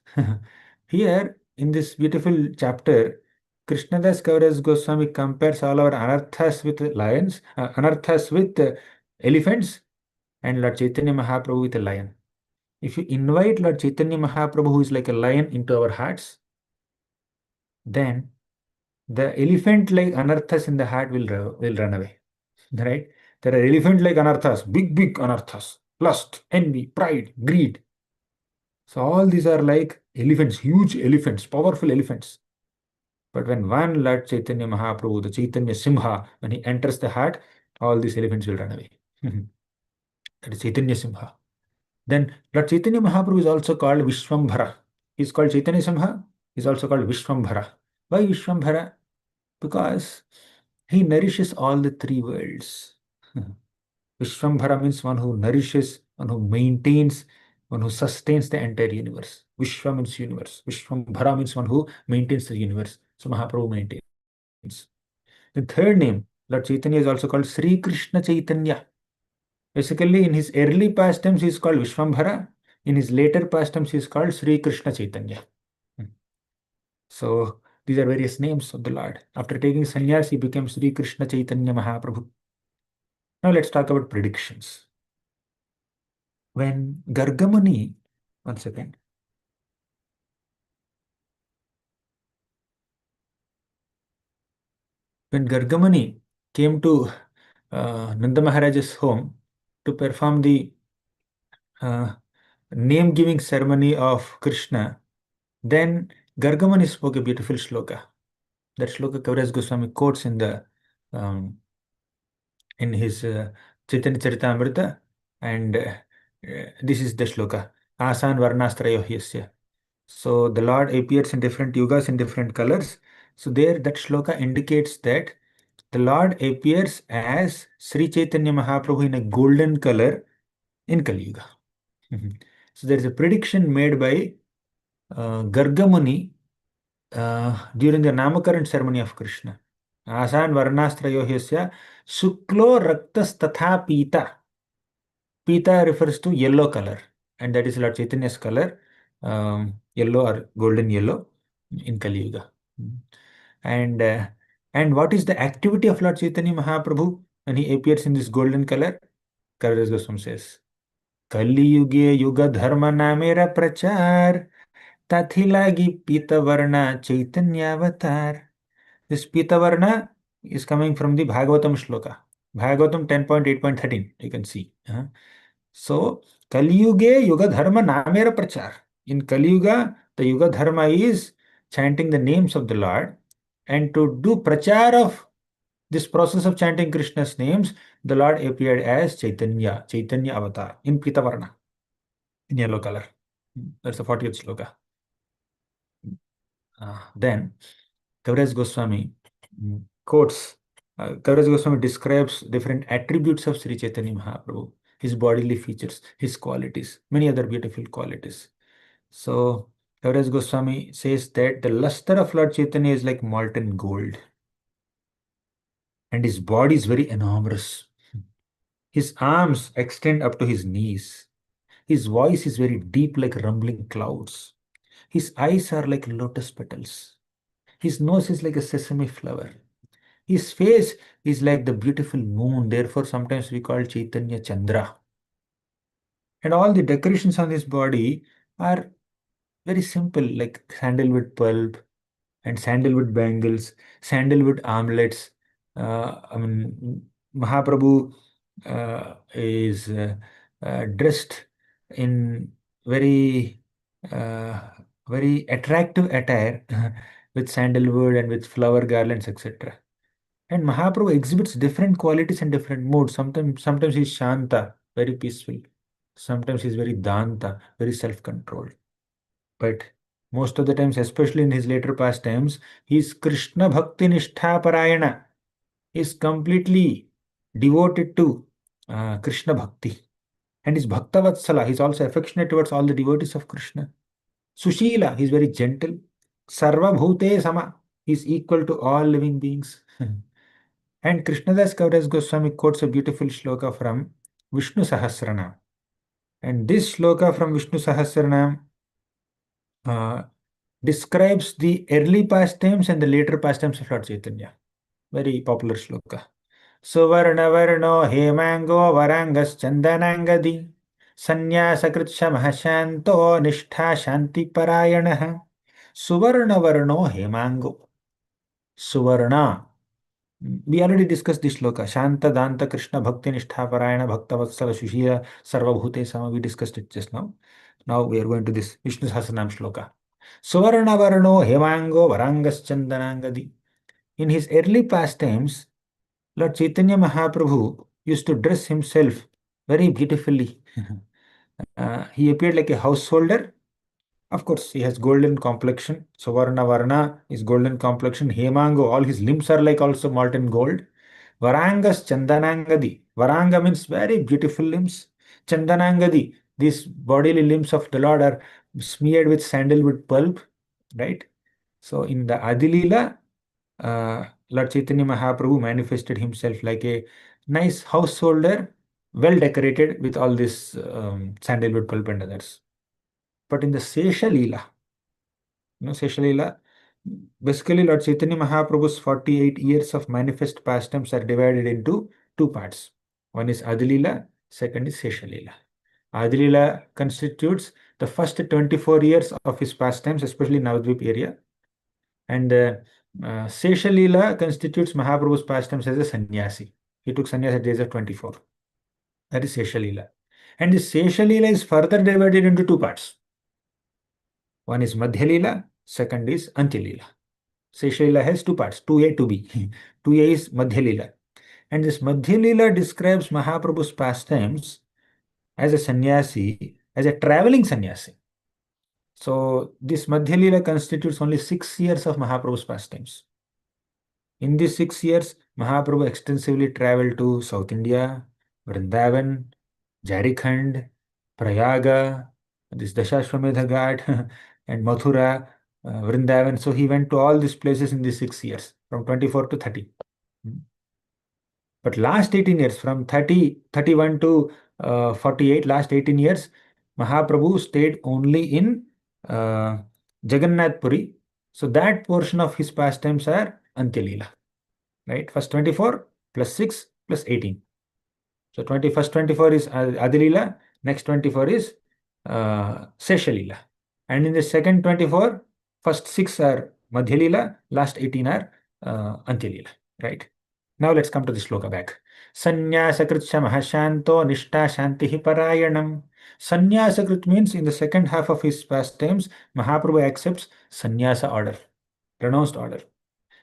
Here, in this beautiful chapter, Krishnadas Kaviraj Goswami compares all our anarthas with lions, anarthas with elephants, and Lord Chaitanya Mahaprabhu with a lion. If you invite Lord Chaitanya Mahaprabhu, who is like a lion, into our hearts, then the elephant-like anarthas in the heart will run away. Right? There are elephant-like anarthas, big anarthas, lust, envy, pride, greed. So all these are like elephants, huge elephants, powerful elephants. But when one Lord Chaitanya Mahaprabhu, the Chaitanya Simha, when he enters the heart, all these elephants will run away. That is Chaitanya Simha. Then Lord Chaitanya Mahaprabhu is also called Vishwambhara. He is called Chaitanya Simha. He is also called Vishwambhara. Why Vishwambhara? Because he nourishes all the three worlds. Vishwambhara means one who nourishes, one who maintains, one who sustains the entire universe. Vishwa means universe. Vishwambhara means one who maintains the universe. So Mahaprabhu maintains. The third name, Lord Chaitanya, is also called Sri Krishna Chaitanya. Basically, in his early pastimes, he is called Vishwambhara. In his later pastimes, he is called Sri Krishna Chaitanya. So these are various names of the Lord. After taking sannyas, he became Sri Krishna Chaitanya Mahaprabhu. Now let's talk about predictions. When Gargamuni, one second. When Gargamuni came to Nanda Maharaj's home to perform the name-giving ceremony of Krishna, then Gargamuni spoke a beautiful shloka. That shloka Kaviraj Goswami quotes in his Chaitanya Charitamrita, and this is the shloka. Asan Varnastrayo Hyasya. So the Lord appears in different yugas in different colors. So there, that shloka indicates that the Lord appears as Sri Chaitanya Mahaprabhu in a golden color in Kali Yuga. So there is a prediction made by Gargamuni during the Namakaran ceremony of Krishna. Asan Varnastrayohyasya Shuklo Raktas Tatha Pita. Pita refers to yellow color, and that is Lord Chaitanya's color, yellow or golden yellow in Kali Yuga. And what is the activity of Lord Chaitanya Mahaprabhu when he appears in this golden color? Kaviraj Goswami says, Kali Yuge Yuga Dharma Namera Prachar Tathilagi Pitavarna Chaitanya Avatar. This Pitavarna is coming from the Bhagavatam shloka. Bhagavatam 10.8.13, you can see. So, Kali Yuge Yuga Dharma Namera Prachar. In Kali Yuga, the Yuga Dharma is chanting the names of the Lord. And to do prachar of this process of chanting Krishna's names, the Lord appeared as Chaitanya, Chaitanya Avatar, in Pitavarna, in yellow color. That's the 40th sloka. Then, Kaviraj Goswami quotes, Kaviraj Goswami describes different attributes of Sri Chaitanya Mahaprabhu, his bodily features, his qualities, many other beautiful qualities. So, Kaviraj Goswami says that the luster of Lord Chaitanya is like molten gold, and his body is very enormous. His arms extend up to his knees. His voice is very deep, like rumbling clouds. His eyes are like lotus petals. His nose is like a sesame flower. His face is like the beautiful moon. Therefore, sometimes we call Chaitanya Chandra. And all the decorations on his body are very simple, like sandalwood pulp and sandalwood bangles, sandalwood armlets. Mahaprabhu is dressed in very, very attractive attire with sandalwood and with flower garlands, etc. And Mahaprabhu exhibits different qualities and different moods. Sometimes he's Shanta, very peaceful. Sometimes he's very Danta, very self-controlled. But most of the times, especially in his later pastimes, he's Krishna Bhakti Nishtha Parayana. He's completely devoted to Krishna Bhakti. And he's Bhakta Vatsala. He's also affectionate towards all the devotees of Krishna. Sushila, he's very gentle. Sarva Bhute Sama, he's equal to all living beings. And Krishnadas Kaviraj Goswami quotes a beautiful shloka from Vishnu Sahasranam. And this shloka from Vishnu Sahasranam describes the early pastimes and the later pastimes of Lord Chaitanya. Very popular shloka. Suvarna varno hemango varangas chandanangadi sanyasakritsa mahashanto nishtha shanti parayanah. Suvarna varno hemango. Suvarna. We already discussed this shloka. Shanta Danta Krishna Bhakti Nishtha Parayana Bhakta Vatsala Shushya Sarvabhute Sama. We discussed it just now. Now we are going to this Vishnu Sahasranam shloka. Suvarna Varno Hemango Varangas Chandanangadi. In his early pastimes, Lord Chaitanya Mahaprabhu used to dress himself very beautifully. He appeared like a householder. Of course, he has golden complexion. Suvarna Varna is golden complexion. Hemango, all his limbs are like also molten gold. Varangas Chandanangadi. Varanga means very beautiful limbs. Chandanangadi, these bodily limbs of the Lord are smeared with sandalwood pulp, right? So in the Adilila, Lord Chaitanya Mahaprabhu manifested himself like a nice householder, well decorated with all this sandalwood pulp and others. But in the Sesha Leela, Sesha Leela, basically Lord Chaitanya Mahaprabhu's 48 years of manifest pastimes are divided into two parts. One is Adilila, second is Sesha Leela. Adilila constitutes the first 24 years of his pastimes, especially in Navadvip area. And Sesha Leela constitutes Mahaprabhu's pastimes as a sannyasi. He took sannyas at the age of 24. That is Sesha Leela. And the Sesha Leela is further divided into two parts. One is Madhya Leela, second is Antya Leela. Sesha Leela has two parts, 2A, 2B. 2A is Madhya Leela. And this Madhya Leela describes Mahaprabhu's pastimes as a sannyasi, as a traveling sannyasi. So this Madhya Leela constitutes only 6 years of Mahaprabhu's pastimes. In these 6 years, Mahaprabhu extensively traveled to South India, Vrindavan, Jharkhand, Prayaga, this Dashashwamedha Ghat, and Mathura, Vrindavan. So he went to all these places in these 6 years, from 24 to 30. But last 18 years, from 31 to 48, last 18 years, Mahaprabhu stayed only in Jagannath Puri. So that portion of his pastimes are Antya Leela. Right? First 24 plus 6 plus 18. So 24 is Adilila, next 24 is Sesha Leela. And in the second 24, first 6 are Madhya Leela, last 18 are Antya Leela. Right? Now let's come to the shloka back. Sanyasakritya mahashanto nishta shantihi parayanam. Sanyasakrit means in the second half of his pastimes, Mahaprabhu accepts sannyasa order, pronounced order.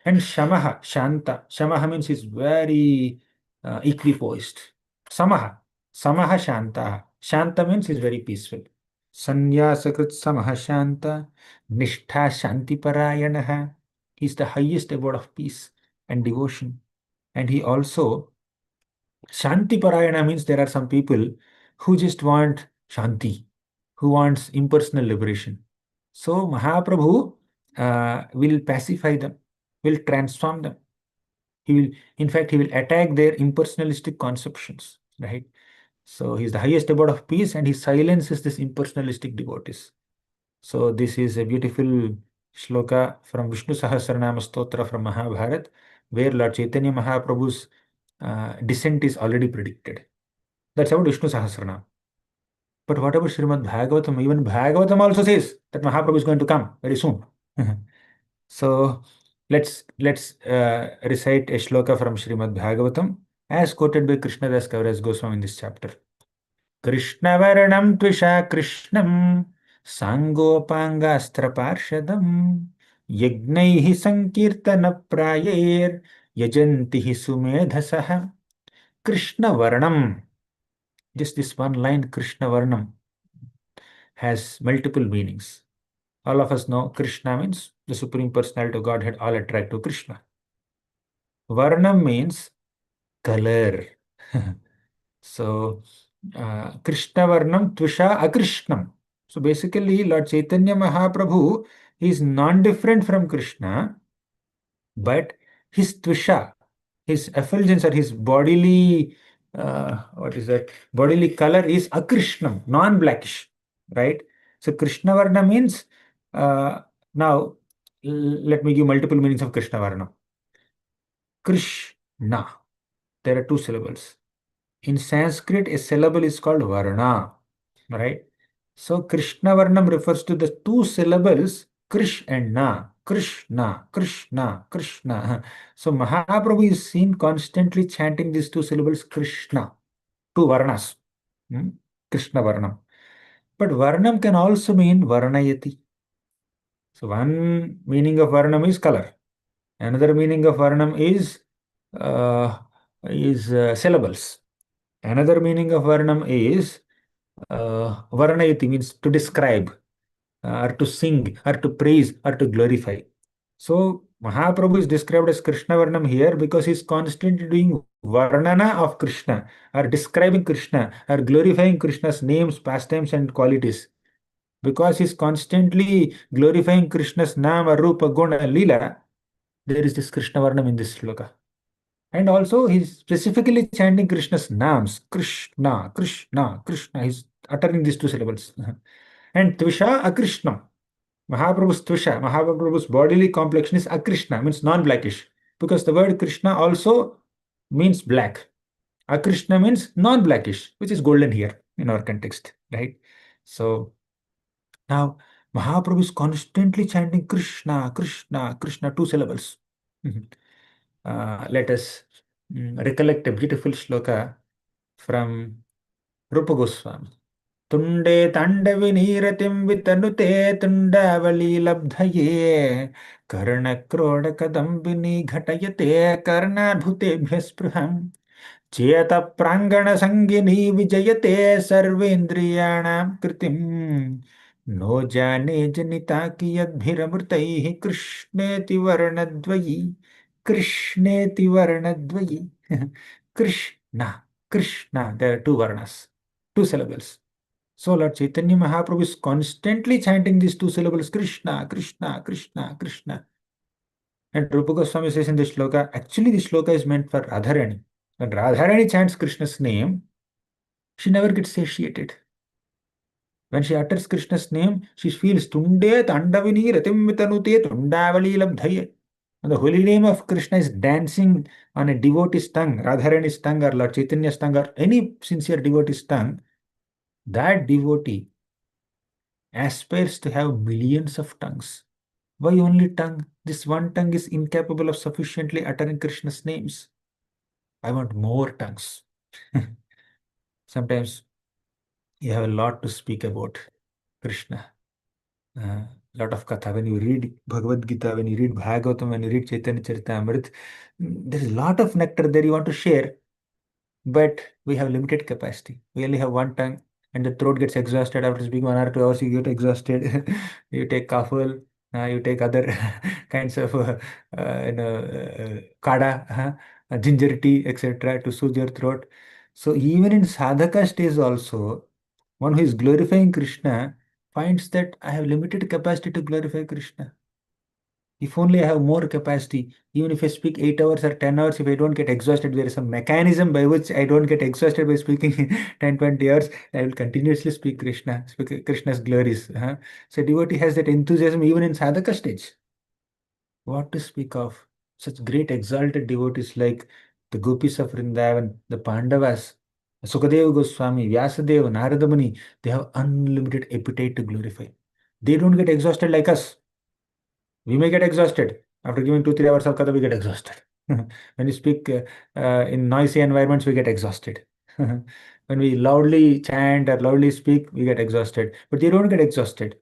And Shamaha, Shanta. Shamaha means he's very equipoised. Samaha. Samaha Shanta. Shanta means he's very peaceful. Sanyasakrit Samaha Shanta. Nishtha Shanti Parayanaha. He's the highest abode of peace and devotion. And he also, Shanti Parayana means there are some people who just want Shanti, who wants impersonal liberation. So Mahaprabhu will pacify them, will transform them. In fact, he will attack their impersonalistic conceptions, right? So he's the highest abode of peace and he silences this impersonalistic devotees. So this is a beautiful shloka from Vishnu Sahasranama Stotra from Mahabharata, where Lord Chaitanya Mahaprabhu's descent is already predicted. That's about Vishnu Sahasranam. But what about Srimad Bhagavatam? Even Bhagavatam also says that Mahaprabhu is going to come very soon. So let's recite a shloka from Srimad Bhagavatam as quoted by Krishnadas Kaviraj Goswami in this chapter. Krishna Varanam Tvisha Krishnam Sangopangastra Parshadam Yagnaihi Sankirtana Prayer Yajantihi Sumedhasaha. Krishna Varanam. Just this one line, Krishna Varnam, has multiple meanings. All of us know Krishna means the Supreme Personality of Godhead, all attract to Krishna. Varnam means color. So, Krishna Varnam Tvisha Akrishnam. So basically, Lord Chaitanya Mahaprabhu is non-different from Krishna, but his Tvisha, his effulgence or his bodily what is that? Bodily color is akrishnam, non-blackish, right? So Krishna Varna means, now let me give multiple meanings of Krishna Varna. Krishna, there are two syllables. In Sanskrit, a syllable is called Varna, right? So Krishna Varnam refers to the two syllables Krish and Na. Krishna, Krishna, Krishna. So Mahaprabhu is seen constantly chanting these two syllables Krishna, two Varnas. Krishna Varnam. But Varnam can also mean Varnayati. So one meaning of Varnam is color. Another meaning of Varnam is syllables. Another meaning of Varnam is Varnayati, means to describe, or to sing, or to praise, or to glorify. So Mahaprabhu is described as Krishna Varnam here because he's constantly doing Varnana of Krishna, or describing Krishna, or glorifying Krishna's names, pastimes, and qualities. Because he's constantly glorifying Krishna's Nama, Rupa, Guna, Leela, there is this Krishna Varnam in this sloka. And also he's specifically chanting Krishna's names, Krishna, Krishna, Krishna. He's uttering these two syllables. And Tvisha Akrishna. Mahaprabhu's Tvisha, Mahaprabhu's bodily complexion is Akrishna, means non-blackish. Because the word Krishna also means black. Akrishna means non-blackish, which is golden here in our context, right? So now Mahaprabhu is constantly chanting Krishna, Krishna, Krishna, two syllables. Let us recollect a beautiful shloka from Rupa Goswami. Tunde Tandaviniratim Vitanute Tundavali Labdhaye Karna Kroda Kadambini Ghatayate Karna Bhute Bhyaspruham Cheta Prangana Sangini Vijayate Sarvendriyanam Kritim No Jane Janita Kiyadbhiramurtaihi Krishneti Varanadvayi Krishneti Varanadvayi Krishna, Krishna. There are two Varnas, two syllables. So Lord Chaitanya Mahaprabhu is constantly chanting these two syllables, Krishna, Krishna, Krishna, Krishna. And Rupa Goswami says in this shloka, actually this shloka is meant for Radharani. When Radharani chants Krishna's name, she never gets satiated. When she utters Krishna's name, she feels Tunde Tandavini Ratim Vitanute Tundavali Labdhaye. And the holy name of Krishna is dancing on a devotee's tongue, Radharani's tongue, or Lord Chaitanya's tongue, or any sincere devotee's tongue. That devotee aspires to have millions of tongues. Why only tongue? This one tongue is incapable of sufficiently uttering Krishna's names. I want more tongues. Sometimes you have a lot to speak about Krishna. Lot of katha. When you read Bhagavad Gita, when you read Bhagavatam, when you read Chaitanya Charitamrita, there is a lot of nectar there you want to share. But we have limited capacity. We only have one tongue, and the throat gets exhausted after speaking 1 hour, 2 hours. You get exhausted. You take kaful, you take other kinds of kada, ginger tea, etc., to soothe your throat. So even in sadhaka stage also, one who is glorifying Krishna finds that I have limited capacity to glorify Krishna. If only I have more capacity, even if I speak 8 hours or 10 hours, if I don't get exhausted, there is some mechanism by which I don't get exhausted by speaking 10, 20 hours. I will continuously speak Krishna, speak Krishna's glories. So devotee has that enthusiasm even in sadhaka stage. What to speak of such great exalted devotees like the gopis of Vrindavan, the Pandavas, Sukadeva Goswami, Vyasadeva, Narada Muni, they have unlimited appetite to glorify. They don't get exhausted like us. We may get exhausted. After giving 2, 3 hours of katha, we get exhausted. When we speak in noisy environments, we get exhausted. When we loudly chant or loudly speak, we get exhausted. But they don't get exhausted.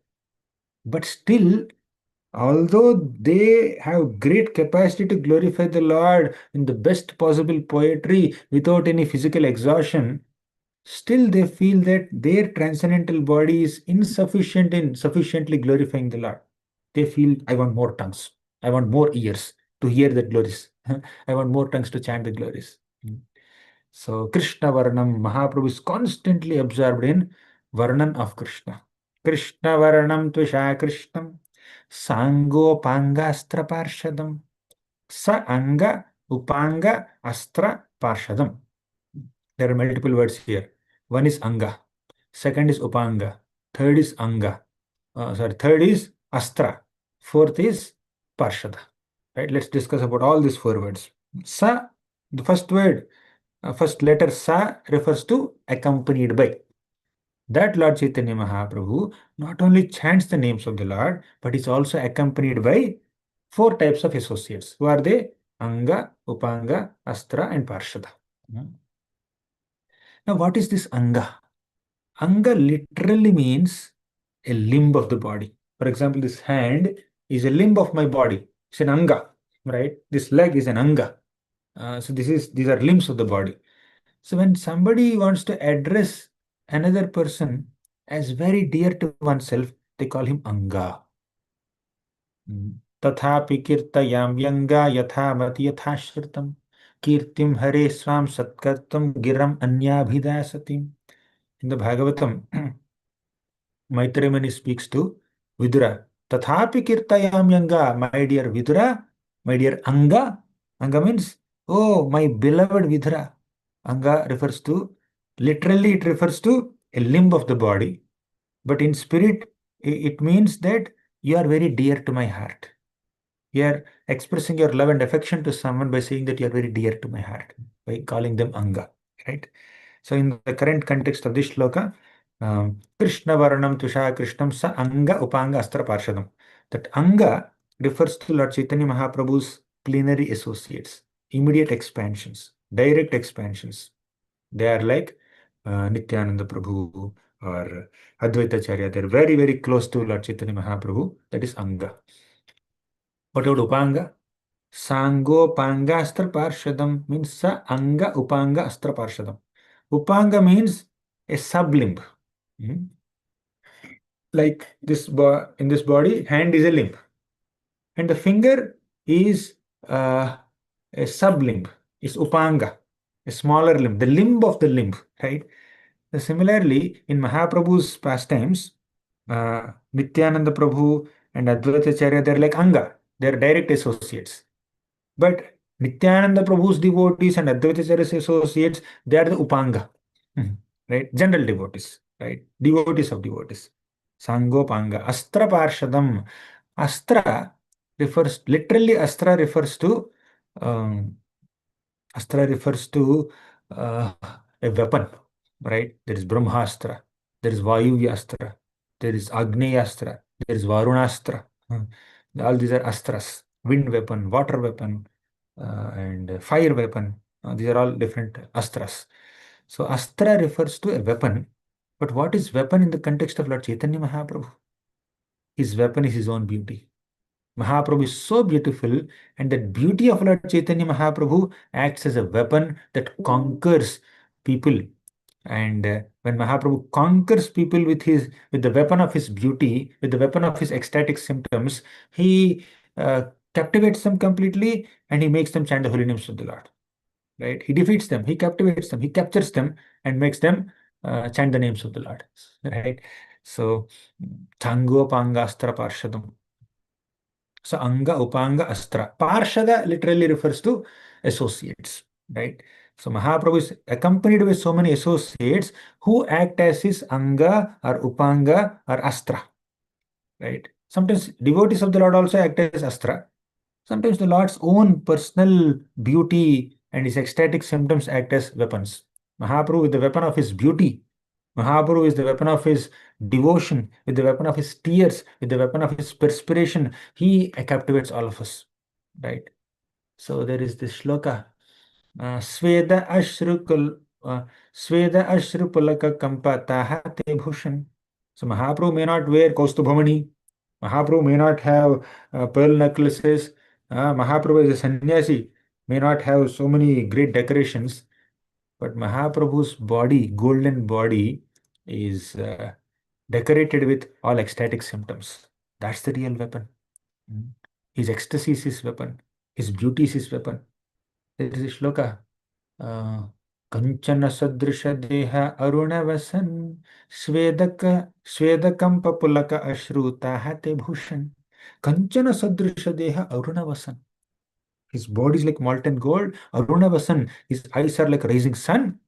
But still, although they have great capacity to glorify the Lord in the best possible poetry without any physical exhaustion, still they feel that their transcendental body is insufficient in sufficiently glorifying the Lord. They feel, I want more tongues. I want more ears to hear the glories. I want more tongues to chant the glories. So Krishna Varnam, Mahaprabhu is constantly absorbed in Varnan of Krishna. Krishna Varnam Tvisha Krishnam Sangopanga Astra Parshadam Sa Anga Upanga Astra Parshadam. There are multiple words here. One is anga, second is upanga, third is anga, third is astra, fourth is parshada. Right? Let's discuss about all these four words. Sa, the first word, first letter sa refers to accompanied by. That Lord Chaitanya Mahaprabhu not only chants the names of the Lord, but is also accompanied by four types of associates. Who are they? Anga, Upanga, Astra, and Parshada. Now, what is this Anga? Anga literally means a limb of the body. For example, this hand is a limb of my body. It's an Anga, right? This leg is an Anga. So these are limbs of the body. So when somebody wants to address another person as very dear to oneself, they call him Anga. Tathapi kirtayam yanga yathamati yathashritam kirtim hare swam satkartam giram anyabhidasatim. In the Bhagavatam, Maitreya Muni speaks to Vidura. Tathapi kirtayam yanga, my dear Vidura, my dear Anga. Anga means, oh, my beloved Vidura. Anga refers to, literally it refers to a limb of the body. But in spirit, it means that you are very dear to my heart. You are expressing your love and affection to someone by saying that you are very dear to my heart, by calling them Anga, right? So in the current context of this shloka, Krishna Varanam Tusha Krishnam Sa Anga Upanga Astra Parshadam. That Anga refers to Lord Chaitanya Mahaprabhu's plenary associates, immediate expansions, direct expansions. They are like Nitya-dāsa Prabhu or Advaita Acharya. They're very, very close to Lord Chaitanya Mahaprabhu. That is Anga. What about Upanga? Sangopanga Astra Parshadam means Sa Anga Upanga Astra Parshadam. Upanga means a sublimb. Like this, in this body, hand is a limb, and the finger is a sublimb. It's Upanga, a smaller limb, the limb of the limb, right? Similarly, in Mahaprabhu's pastimes, Nityananda Prabhu and Advaita Acharya, they're like Anga, they're direct associates. But Nityananda Prabhu's devotees and Advaita Acharya's associates, they are the Upanga, right? General devotees, right? Devotees of devotees. Sangopanga. Astra Parshadam. Astra refers, literally, Astra refers to um, a weapon, right? There is Brahmastra, there is Vayuvyastra, there is Agneyastra, there is Varunastra. All these are astras, wind weapon, water weapon, and fire weapon. These are all different astras. So astra refers to a weapon. But what is weapon in the context of Lord Chaitanya Mahaprabhu? His weapon is his own beauty. Mahaprabhu is so beautiful, and that beauty of Lord Chaitanya Mahaprabhu acts as a weapon that conquers people. And when Mahaprabhu conquers people with the weapon of his beauty, with the weapon of his ecstatic symptoms, he captivates them completely, and he makes them chant the holy names of the Lord. Right? He defeats them, he captivates them, he captures them, and makes them chant the names of the Lord. Right? So, Tango Panga Astra Parshadam. So Anga, Upanga, Astra. Parshada literally refers to associates, right? So Mahaprabhu is accompanied with so many associates who act as his Anga or Upanga or Astra, right? Sometimes devotees of the Lord also act as Astra. Sometimes the Lord's own personal beauty and his ecstatic symptoms act as weapons. Mahaprabhu with the weapon of his beauty. Mahaprabhu is the weapon of his devotion, with the weapon of his tears, with the weapon of his perspiration. He captivates all of us, right? So there is this shloka. Sveda Ashrupalaka Kampa Tahate Bhushan. So Mahaprabhu may not wear Kaustubhamani. Mahaprabhu may not have pearl necklaces. Mahaprabhu is a sannyasi, may not have so many great decorations. But Mahaprabhu's body, golden body, is decorated with all ecstatic symptoms. That's the real weapon. His ecstasy is his weapon. His beauty is his weapon. There is a shloka. Kanchana sadrisha deha arunavasan svedakam papulaka ashruta hate bhushan. Kanchana sadrisha deha arunavasan. His body is like molten gold. Arunavasan, his eyes are like rising sun.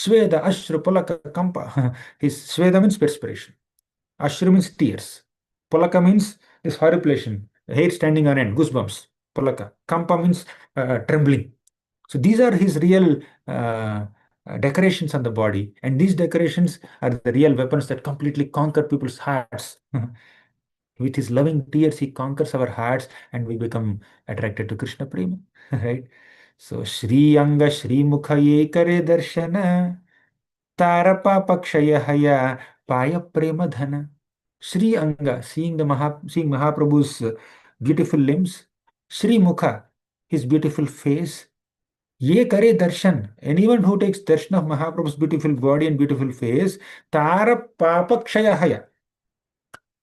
Sweda, Ashru, Pulaka, Kampa. His Sweda means perspiration. Ashru means tears. Pulaka means this horripilation, hair standing on end, goosebumps. Pulaka. Kampa means trembling. So these are his real decorations on the body, and these decorations are the real weapons that completely conquer people's hearts. With his loving tears, he conquers our hearts, and we become attracted to Krishna Prema. Right? So Shri Anga Shri Mukha Ye Kare Darshana Tarapa Pakshaya Haya Paya Prema Dhana. Shri Anga, seeing Mahaprabhu's beautiful limbs. Shri Mukha, his beautiful face. Ye kare darshan. Anyone who takes darshan of Mahaprabhu's beautiful body and beautiful face, tara papa kshaya haya.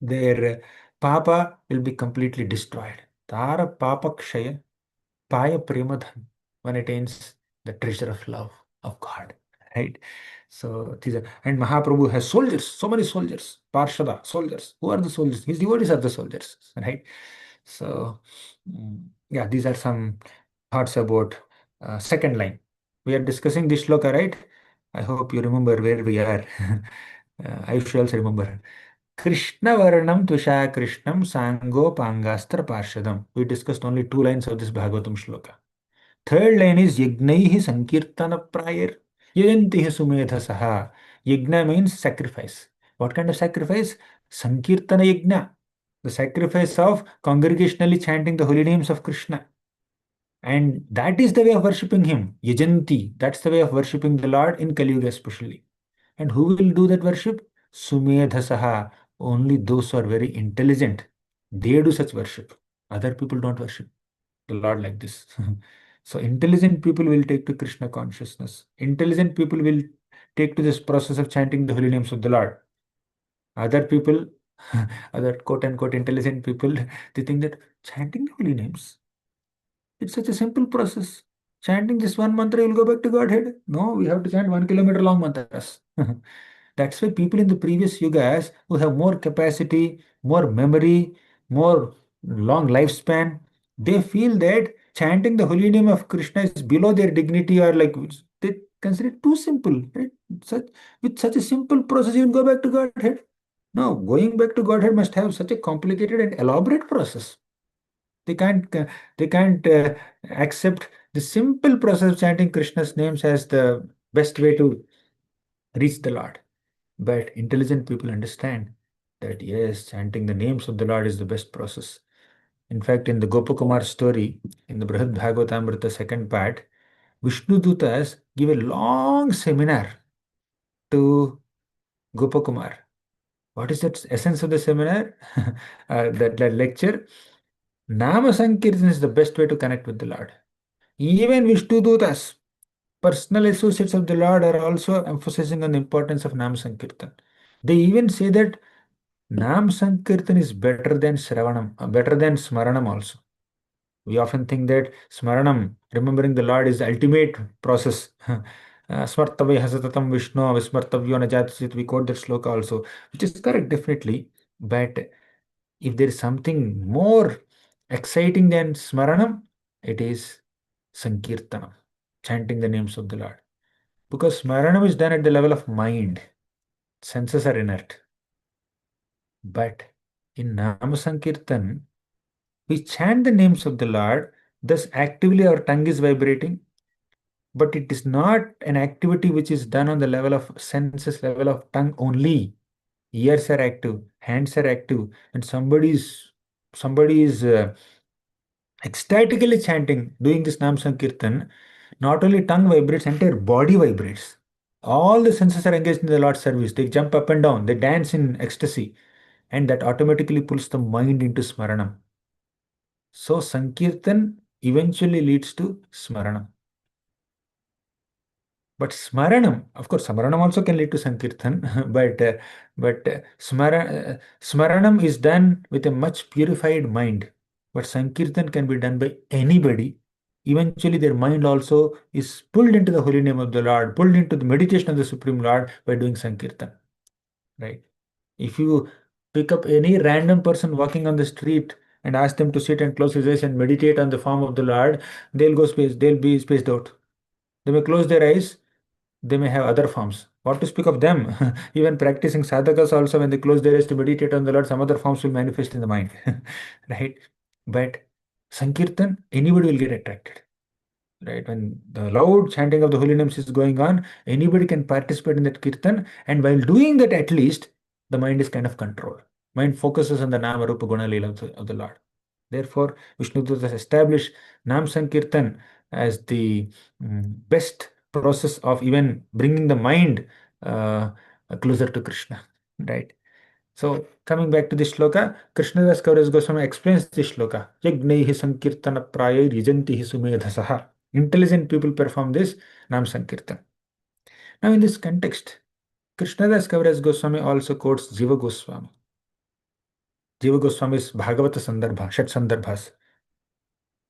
Their papa will be completely destroyed. Tara papa kshaya paya premadhan. One attains the treasure of love of God. Right? So these are, and Mahaprabhu has soldiers, so many soldiers, Parshada, soldiers. Who are the soldiers? His devotees are the soldiers. Right? So yeah, these are some thoughts about second line. We are discussing this shloka, right? I hope you remember where we are. I should also remember. Krishna Varanam Tvisha Krishnam Sango Pangastra Parshadam. We discussed only 2 lines of this Bhagavatam shloka. Third line is Yagnaihi Sankirtana Prayer. Yajantihi Sumedhasaha. Yajna means sacrifice. What kind of sacrifice? Sankirtana Yajna. The sacrifice of congregationally chanting the holy names of Krishna. And that is the way of worshipping him. Yajanti. That's the way of worshipping the Lord in Kali Yuga especially. And who will do that worship? Sumedhasaha. Only those who are very intelligent. They do such worship. Other people don't worship the Lord like this. So intelligent people will take to Krishna consciousness. Intelligent people will take to this process of chanting the holy names of the Lord. Other people, other quote unquote intelligent people, they think that chanting the holy names, it's such a simple process. Chanting just one mantra, you'll go back to Godhead. No, we have to chant 1 kilometer long mantras. That's why people in the previous yugas who have more capacity, more memory, more long lifespan, they feel that chanting the holy name of Krishna is below their dignity, or like they consider it too simple. Right? With such a simple process, you will go back to Godhead. No, going back to Godhead must have such a complicated and elaborate process. They can't accept the simple process of chanting Krishna's names as the best way to reach the Lord. But intelligent people understand that yes, chanting the names of the Lord is the best process. In fact, in the Gopakumar story, in the Brihad Bhagavatamrita second part, Vishnu Dutas give a long seminar to Gopakumar. What is the essence of the seminar? That lecture? Nama Sankirtan is the best way to connect with the Lord. Even Vishnu Dutas, personal associates of the Lord, are also emphasizing on the importance of Nam Sankirtan. They even say that Nam Sankirtan is better than Shravanam, better than Smaranam also. We often think that Smaranam, remembering the Lord, is the ultimate process. Smartavya hasatatam Vishnu, Vismartavyo najatasit. We quote that sloka also, which is correct, definitely. But if there is something more exciting than Smaranam, it is Sankirtanam, chanting the names of the Lord. Because Smaranam is done at the level of mind, senses are inert. But in Nama Sankirtan, we chant the names of the Lord, thus actively our tongue is vibrating, but it is not an activity which is done on the level of senses, level of tongue only. Ears are active, hands are active, and somebody is ecstatically chanting, doing this Nam Sankirtan. Not only tongue vibrates, entire body vibrates. All the senses are engaged in the Lord's service. They jump up and down, they dance in ecstasy, and that automatically pulls the mind into Smaranam. So Sankirtan eventually leads to Smaranam. But Smaranam, of course, Smaranam also can lead to Sankirtan, but Smaranam is done with a much purified mind. But Sankirtan can be done by anybody. Eventually, their mind also is pulled into the holy name of the Lord, pulled into the meditation of the Supreme Lord by doing Sankirtan. Right? If you pick up any random person walking on the street and ask them to sit and close his eyes and meditate on the form of the Lord, they'll be spaced out. They may close their eyes, they may have other forms. What to speak of them? Even practicing sadhakas also, when they close their eyes to meditate on the Lord, some other forms will manifest in the mind, right? But Sankirtan, anybody will get attracted, right? When the loud chanting of the holy names is going on, anybody can participate in that kirtan, and while doing that, at least the mind is kind of controlled. Mind focuses on the Nama Rupa Guna Leela of the Lord. Therefore, Vishnu has established Nam Sankirtan as the best process of even bringing the mind closer to Krishna, right? So, coming back to this shloka, Krishnadas Kaviraj Goswami explains this shloka. Yagnaihi Sankirtana Prayai Rijantihi Sumedhasaha. Intelligent people perform this Nam Sankirtan. Now, in this context, Krishnadas Kaviraj Goswami also quotes Jiva Goswami. Jiva Goswami's Bhagavata Sandarbha, Shat Sandarbhas.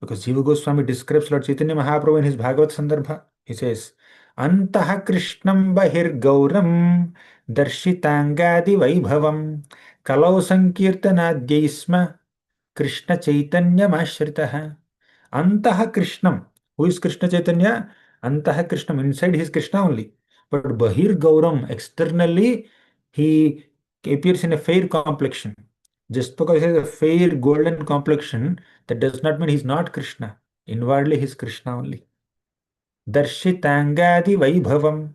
Because Jiva Goswami describes Lord Chaitanya Mahaprabhu in his Bhagavata Sandarbha. He says, Antaha Krishnam Bahir Gauram Darshitangadi Vaibhavam Kalau Sankirtanadyaisma Krishna Chaitanya Mashritaha. Antaha Krishnam. Who is Krishna Chaitanya? Antaha Krishnam. Inside he is Krishna only. But Bahir Gauram, externally, he appears in a fair complexion. Just because he has a fair golden complexion, that does not mean he is not Krishna. Inwardly he is Krishna only. Darshitangadi Vaibhavam.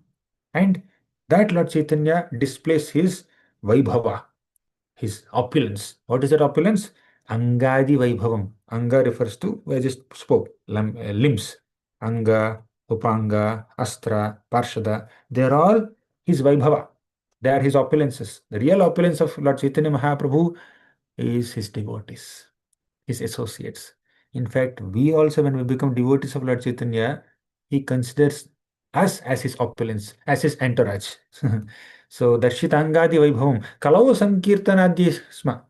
And that Lord Chaitanya displays his Vaibhava, his opulence. What is that opulence? Angadi Vaibhavam. Anga refers to, I just spoke, limbs. Anga, Upanga, Astra, Parshada. They are all his Vaibhava. They are his opulences. The real opulence of Lord Chaitanya Mahaprabhu is his devotees, his associates. In fact, we also, when we become devotees of Lord Chaitanya, he considers us as his opulence, as his entourage. So, Darshitangadi Vaibhavam, Kalau Sankirtanadi Sma.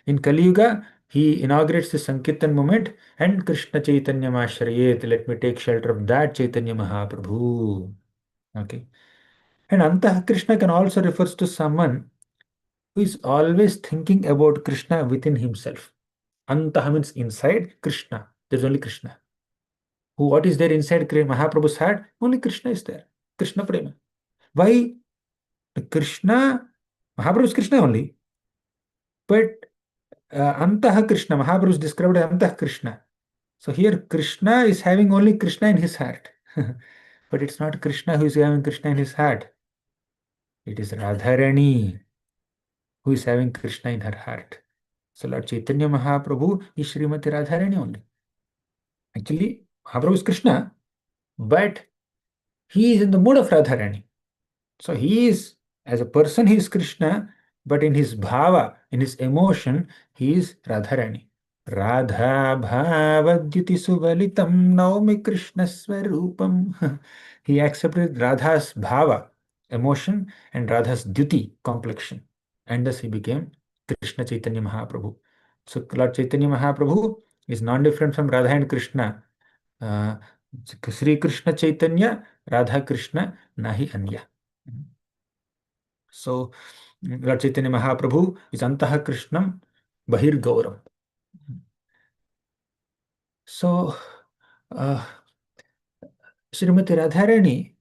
In Kali Yuga, he inaugurates the Sankirtan movement, and Krishna Chaitanya Mashrayet. Let me take shelter of that Chaitanya Mahaprabhu. Okay. And Antah Krishna can also refers to someone who is always thinking about Krishna within himself. Antah means inside Krishna. There's only Krishna. What is there inside Mahaprabhu's heart? Only Krishna is there. Krishna Prema. Why? Krishna, Mahaprabhu is Krishna only. But Antah Krishna, Mahaprabhu is described as Antah Krishna. So here Krishna is having only Krishna in his heart. But it's not Krishna who is having Krishna in his heart. It is Radharani who is having Krishna in her heart. So Lord Chaitanya Mahaprabhu is Srimati Radharani only. Actually, Mahaprabhu is Krishna, but he is in the mood of Radharani. So he is, as a person, he is Krishna, but in his bhava, in his emotion, he is Radharani. Radha bhava dyuti suvalitam naumi Krishna swarupam. He accepted Radha's bhava, emotion, and Radha's dyuti, complexion. And thus he became Krishna Chaitanya Mahaprabhu. So Lord Chaitanya Mahaprabhu is non-different from Radha and Krishna. Sri Krishna Chaitanya, Radha Krishna, nahi anya. So Lord Chaitanya Mahaprabhu is Antaha Krishnam, Bahir Gauram. So Srimati Radharani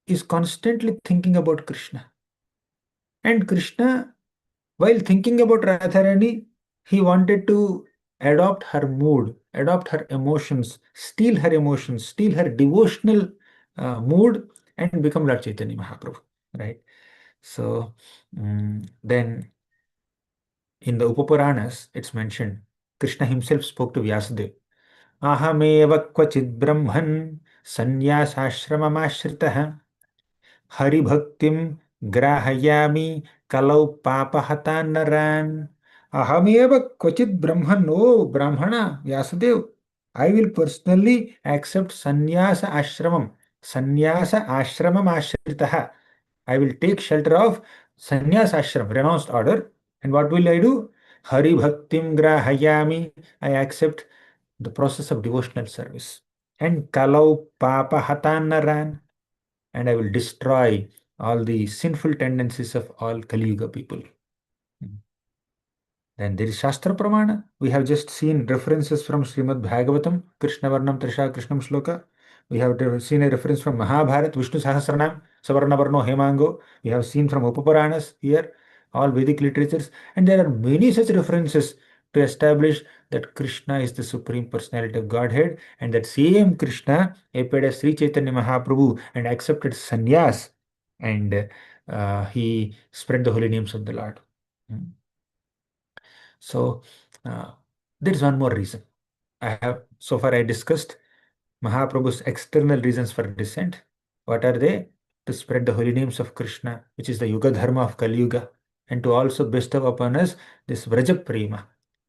is constantly thinking about Krishna. And Krishna, while thinking about Radharani, he wanted to adopt her mood, adopt her emotions, steal her devotional mood, and become Lord Chaitanya Mahaprabhu, right? So then in the Upapuranas, it's mentioned, Krishna himself spoke to Vyasadeva. Ahameva kvachid brahman sanyasashramamashritah haribhaktim grahayami kalau papahata naran. Ahameva kvachid brahman, oh Brahmana, Vyasadeva, I will personally accept sannyasa ashramam. Sannyasa ashramam ashritah. I will take shelter of sannyas ashram, renounced order. And what will I do? Hari bhaktim grahayami. I accept the process of devotional service. And kalau papa hatanaran. And I will destroy all the sinful tendencies of all Kali Yuga people. Then there is Shastra Pramana. We have just seen references from Srimad Bhagavatam, Krishna Varnam Trisha Krishnam Shloka. We have seen a reference from Mahabharata, Vishnu Sahasranam, Savarnavarno Hemango, we have seen from Upapuranas here, all Vedic literatures, and there are many such references to establish that Krishna is the Supreme Personality of Godhead, and that same Krishna appeared as Sri Chaitanya Mahaprabhu and accepted sannyas, and he spread the holy names of the Lord. So there is one more reason. So far I discussed Mahaprabhu's external reasons for descent. What are they? To spread the holy names of Krishna, which is the Yuga Dharma of Kali Yuga, and to also bestow upon us this Vraja Prema,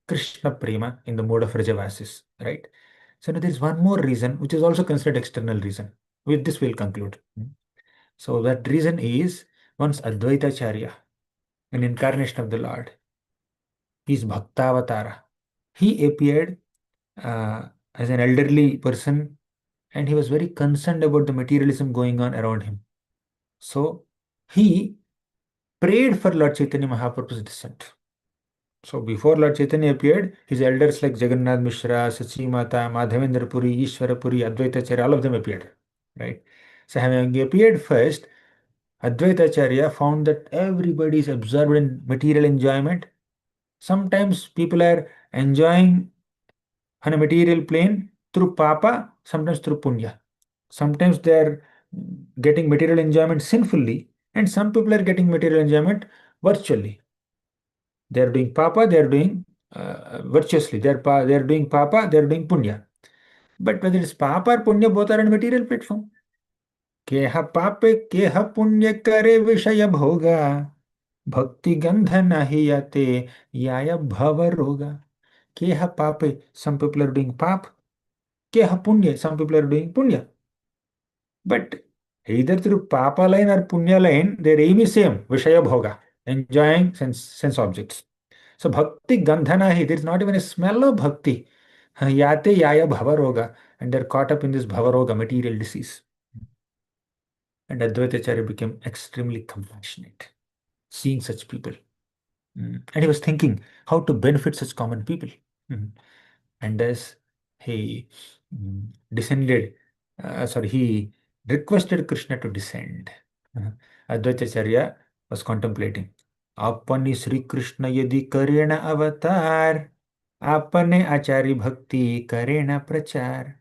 Krishna Prema in the mode of Vrajavasis, right? So now there is one more reason, which is also considered external reason. With this we'll conclude. So that reason is once Advaitacharya, an incarnation of the Lord, he is Bhaktavatara. He appeared as an elderly person, and he was very concerned about the materialism going on around him. So he prayed for Lord Chaitanya Mahaprabhu's descent. So before Lord Chaitanya appeared, his elders like Jagannath Mishra, Sachi Mata, Madhavendra Puri, Ishvara Puri, Advaitacharya, all of them appeared, right? So having appeared first, Advaitacharya found that everybody is absorbed in material enjoyment. Sometimes people are enjoying on a material plane through papa, sometimes through punya. Sometimes they are getting material enjoyment sinfully, and some people are getting material enjoyment virtually. They are doing papa, they are doing virtuously. They are doing papa, they are doing punya. But whether it's papa or punya, both are on material platform. केह पापे केह पुण्य करे विषय भोगा भक्ति गंध नहीं याते याय भव रोगा. Keha pape, some people are doing pap. Keha punya, some people are doing punya. But either through papa line or punya line, their aim is same, Vishaya Bhoga, enjoying sense objects. So bhakti gandhanahi, there is not even a smell of bhakti. Yate yaya bhavaroga, and they're caught up in this bhavaroga, material disease. And Advaitacharya became extremely compassionate, seeing such people. And he was thinking how to benefit such common people. And as he descended, he requested Krishna to descend. Advaitacharya was contemplating. Apani Sri Krishna yadi karena avatar, apane achari bhakti karena prachar.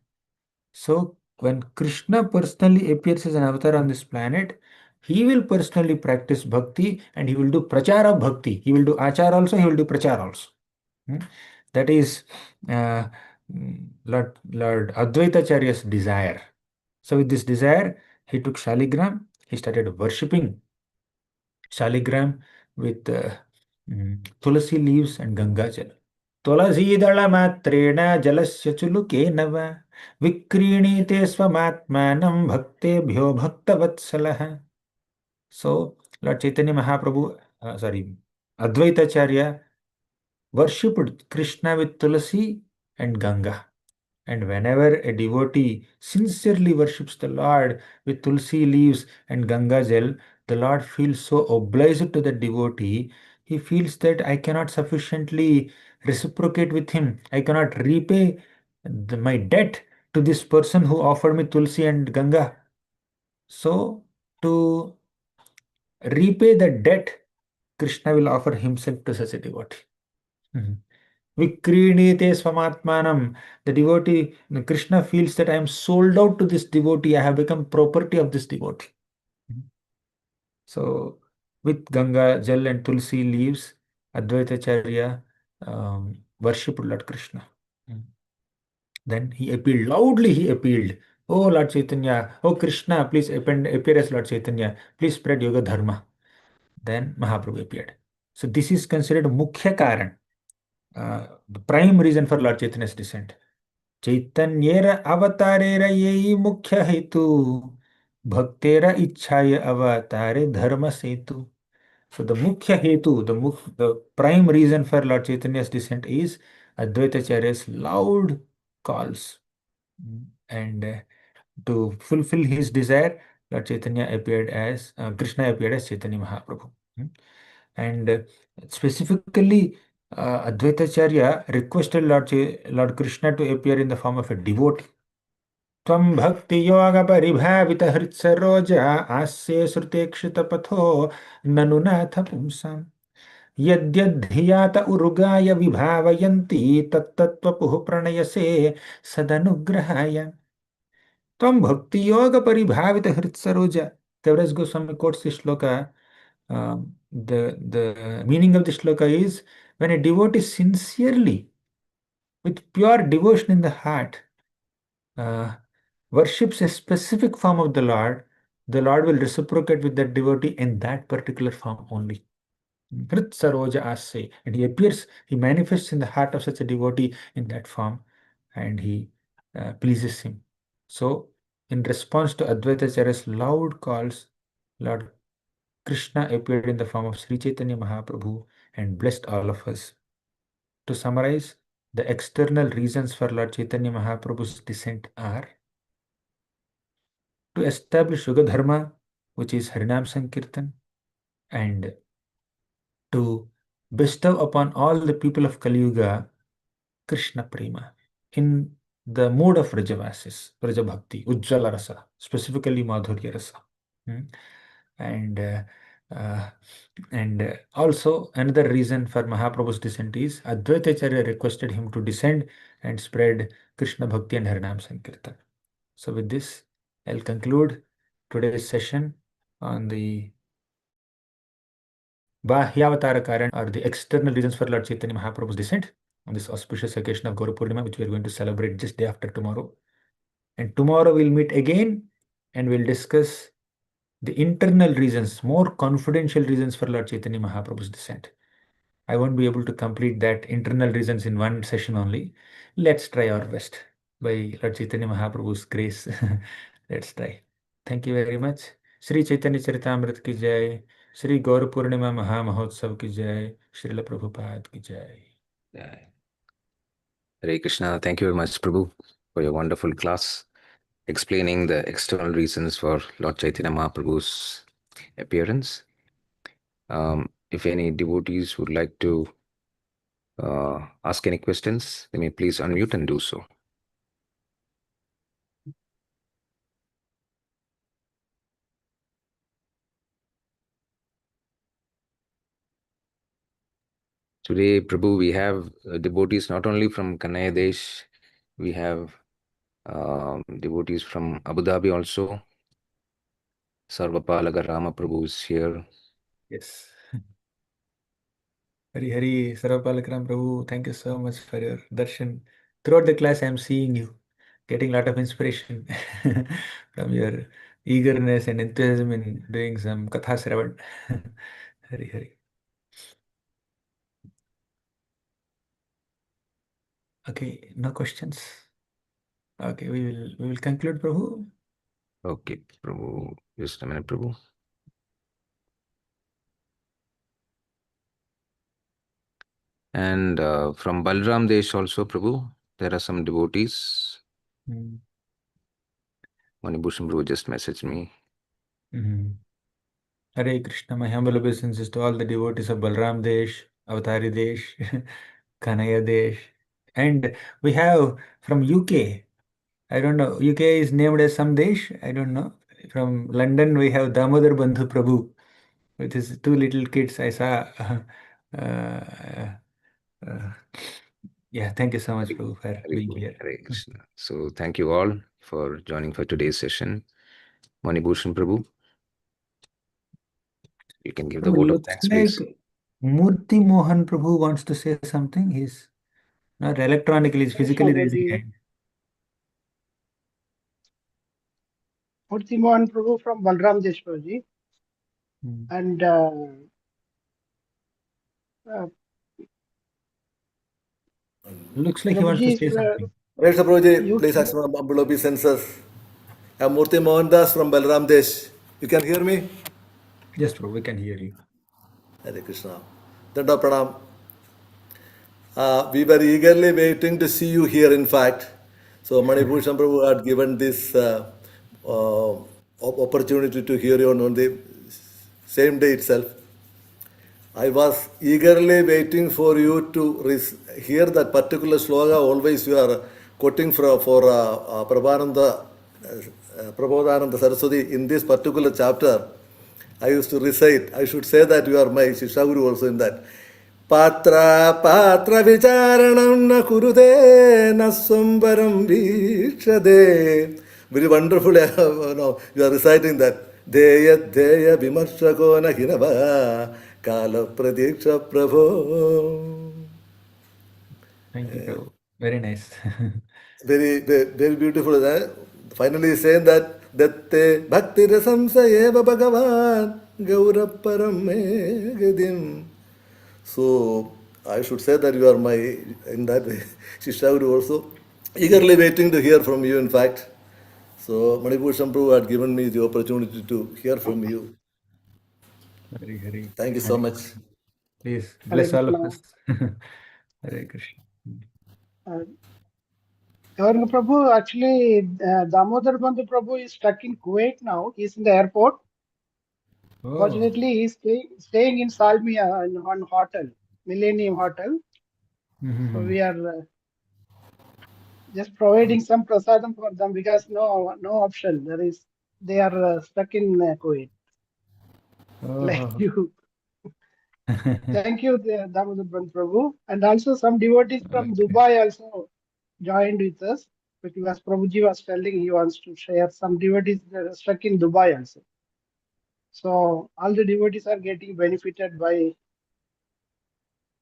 So when Krishna personally appears as an avatar on this planet, he will personally practice bhakti and he will do prachar of bhakti. He will do achar also, he will do prachar also. That is Lord Advaitacharya's desire. So with this desire, he took Shaligram, he started worshipping Shaligram with tulasi leaves and Ganga Jal. तुलसीदल मात्रेण जलस्य चुलुकेन वा विक्रीणीते स्वमात्मानं भक्तेभ्यो भक्तवत्सलः. So Lord Chaitanya Mahaprabhu, Advaitacharya worshipped Krishna with Tulasi and Ganga. And whenever a devotee sincerely worships the Lord with Tulsi leaves and Ganga Jal, the Lord feels so obliged to the devotee. He feels that I cannot sufficiently reciprocate with him. I cannot repay my debt to this person who offered me Tulsi and Ganga. So, to repay the debt, Krishna will offer himself to such a devotee. Vikrinite swamatmanam. The devotee, Krishna feels that I am sold out to this devotee. I have become property of this devotee. So, with Ganga, Jal, and Tulsi leaves, Advaitacharya worshipped Lord Krishna. Then he appealed, loudly he appealed, Oh Lord Chaitanya, oh Krishna, please appear as Lord Chaitanya, please spread Yoga Dharma. Then Mahaprabhu appeared. So this is considered Mukhya Karan, the prime reason for Lord Chaitanya's descent. Chaitanyera avatarera yei mukhya hetu, bhaktera ichhaya avatare dharma setu. So the mukhya hetu, the prime reason for Lord Chaitanya's descent is Advaitacharya's loud calls. And to fulfill his desire, Lord Chaitanya appeared as Krishna appeared as Chaitanya Mahaprabhu. And specifically, Advaitacharya requested Lord Krishna to appear in the form of a devotee. त्वं भक्तियोगपरिभावितहृत्सरोजा आस्ये श्रुतेक्षितपथो ननु नाथ पुंसाम् यद्यद्धियात उरुगाय विभावयन्ति तत्तत्त्वपुः प्रणयसे सदनुग्रहाय त्वं भक्तियोगपरिभावितहृत्सरोजा. Devaras Goswami quotes this shloka. The meaning of the shloka is, when a devotee sincerely, with pure devotion in the heart, worships a specific form of the Lord will reciprocate with that devotee in that particular form only. Hrit Saroja Asya. And he appears, he manifests in the heart of such a devotee in that form, and he pleases him. So, in response to Advaitacharya's loud calls, Lord Krishna appeared in the form of Sri Chaitanya Mahaprabhu and blessed all of us. To summarize, the external reasons for Lord Chaitanya Mahaprabhu's descent are to establish Yuga Dharma, which is Harinam Sankirtan, and to bestow upon all the people of Kali Yuga Krishna Prema in the mood of Vrajavasis, Vraja Bhakti, Ujjala Rasa, specifically Madhurya Rasa. And also another reason for Mahaprabhu's descent is Advaitacharya requested him to descend and spread Krishna Bhakti and Harinam Sankirtan. So with this, I'll conclude today's session on the Bahyavatara Karan, or the external reasons for Lord Chaitanya Mahaprabhu's descent, on this auspicious occasion of Gaura Purnima, which we are going to celebrate just day after tomorrow. And tomorrow we'll meet again and we'll discuss the internal reasons, more confidential reasons for Lord Chaitanya Mahaprabhu's descent. I won't be able to complete that internal reasons in one session only. Let's try our best by Lord Chaitanya Mahaprabhu's grace. Let's try. Thank you very much. Sri Chaitanya Charitamrita ki jai. Shri Gaura Purnima Maha Mahotsav ki jai. Srila Prabhupada ki jai.
Hare Krishna. Thank you very much, Prabhu, for your wonderful class explaining the external reasons for Lord Chaitanya Mahaprabhu's appearance. If any devotees would like to ask any questions, they may please unmute and do so. Today, Prabhu, we have devotees not only from Kanaya Desh, we have devotees from Abu Dhabi also. Sarvapalaga Rama Prabhu is here.
Yes. Hari Hari Sarvapalakaram Prabhu, thank you so much for your darshan. Throughout the class, I'm seeing you, getting a lot of inspiration from your eagerness and enthusiasm in doing some Katha Sravan. Hari Hari. Okay, no questions. Okay, we will conclude, Prabhu.
Okay, Prabhu, just a minute, Prabhu. And from Balram Desh also, Prabhu, there are some devotees. Manibhushan Prabhu just messaged me.
Hare Krishna, my humble obeisances to all the devotees of Balram Desh, Avatari Desh, Kanaya Desh. And we have from UK, I don't know, UK is named as some Desh, I don't know. From London, we have Damodar Bandhu Prabhu with his two little kids. I saw. Yeah, thank you so much, Prabhu, for being here.
Hare Krishna. So thank you all for joining for today's session. Manibhushan Prabhu, you can give the vote of thanks, please.
Like Murthy Mohan Prabhu wants to say something. He's not electronically, he's physically raising hand.
Murthy Mohan Prabhu from Balram Deshpaji. And
looks like he wants to say something.
Right, Prabhuji, please ask from humble obeisances. I'm Murthy Mohan Das from Balram Desh. You can hear me?
Yes, Prabhu, we can hear you.
Hare Krishna. Danda Pranam. We were eagerly waiting to see you here, in fact. So Manibhushan Prabhu had given this opportunity to hear you on the same day itself. I was eagerly waiting for you to hear that particular sloga. Always you are quoting for Prabhananda Prabodhananda Saraswati, in this particular chapter, I used to recite, I should say that you are my Shisha Guru also in that. Patra vicharanam na kurude na sumbaram vishade. Very wonderful, you are reciting that. Deya vimarshako na hinava kala pradiksha prabho.
Thank you, Prabhu. Very nice.
Very beautiful. Finally saying that datte bhakti rasamsa eva bhagavan gauraparam gadim. So I should say that you are my, in that way, Shishavru also, eagerly waiting to hear from you, in fact. So Manipushan Prabhu had given me the opportunity to hear from you.
Very.
Thank you so much.
Please
Hare
bless all of
Krishna.
us. Hare Krishna.
Governor Prabhu, actually, Damodar Bandhu Prabhu is stuck in Kuwait now. He's in the airport.
Oh.
Fortunately, he's staying in Salmia on hotel, Millennium Hotel. So we are just providing some prasadam for them because no option. They are stuck in Kuwait. Like you. Thank you, Damodar Bandhu Prabhu. And also some devotees from Dubai also joined with us. Because Prabhuji was telling he wants to share some devotees that are stuck in Dubai also. So all the devotees are getting benefited by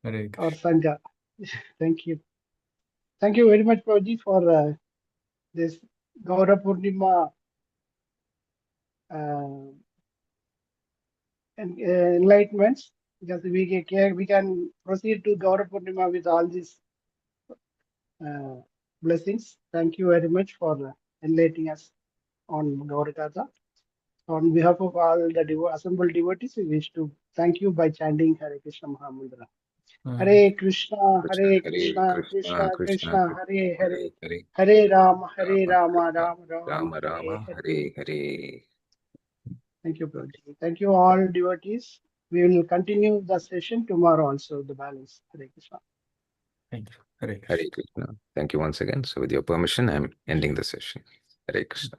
our Sangha. Thank you. Thank you very much, Prabhuji, for this Gaura Purnima enlightenments. Because we can proceed to Gaura Purnima with all these blessings. Thank you very much for enlightening us on Gaura. On behalf of all the assembled devotees, we wish to thank you by chanting Hare Krishna Mahamantra. Hare Krishna, Hare Krishna, Krishna Krishna, Hare Hare, Hare Rama, Rama Rama, Hare Hare. Thank you, Prabhuji. Thank you all devotees. We will continue the session tomorrow also, the balance. Hare Krishna.
Thank you. Hare Krishna.
Hare Krishna. Thank you once again. So with your permission, I'm ending the session. Hare Krishna.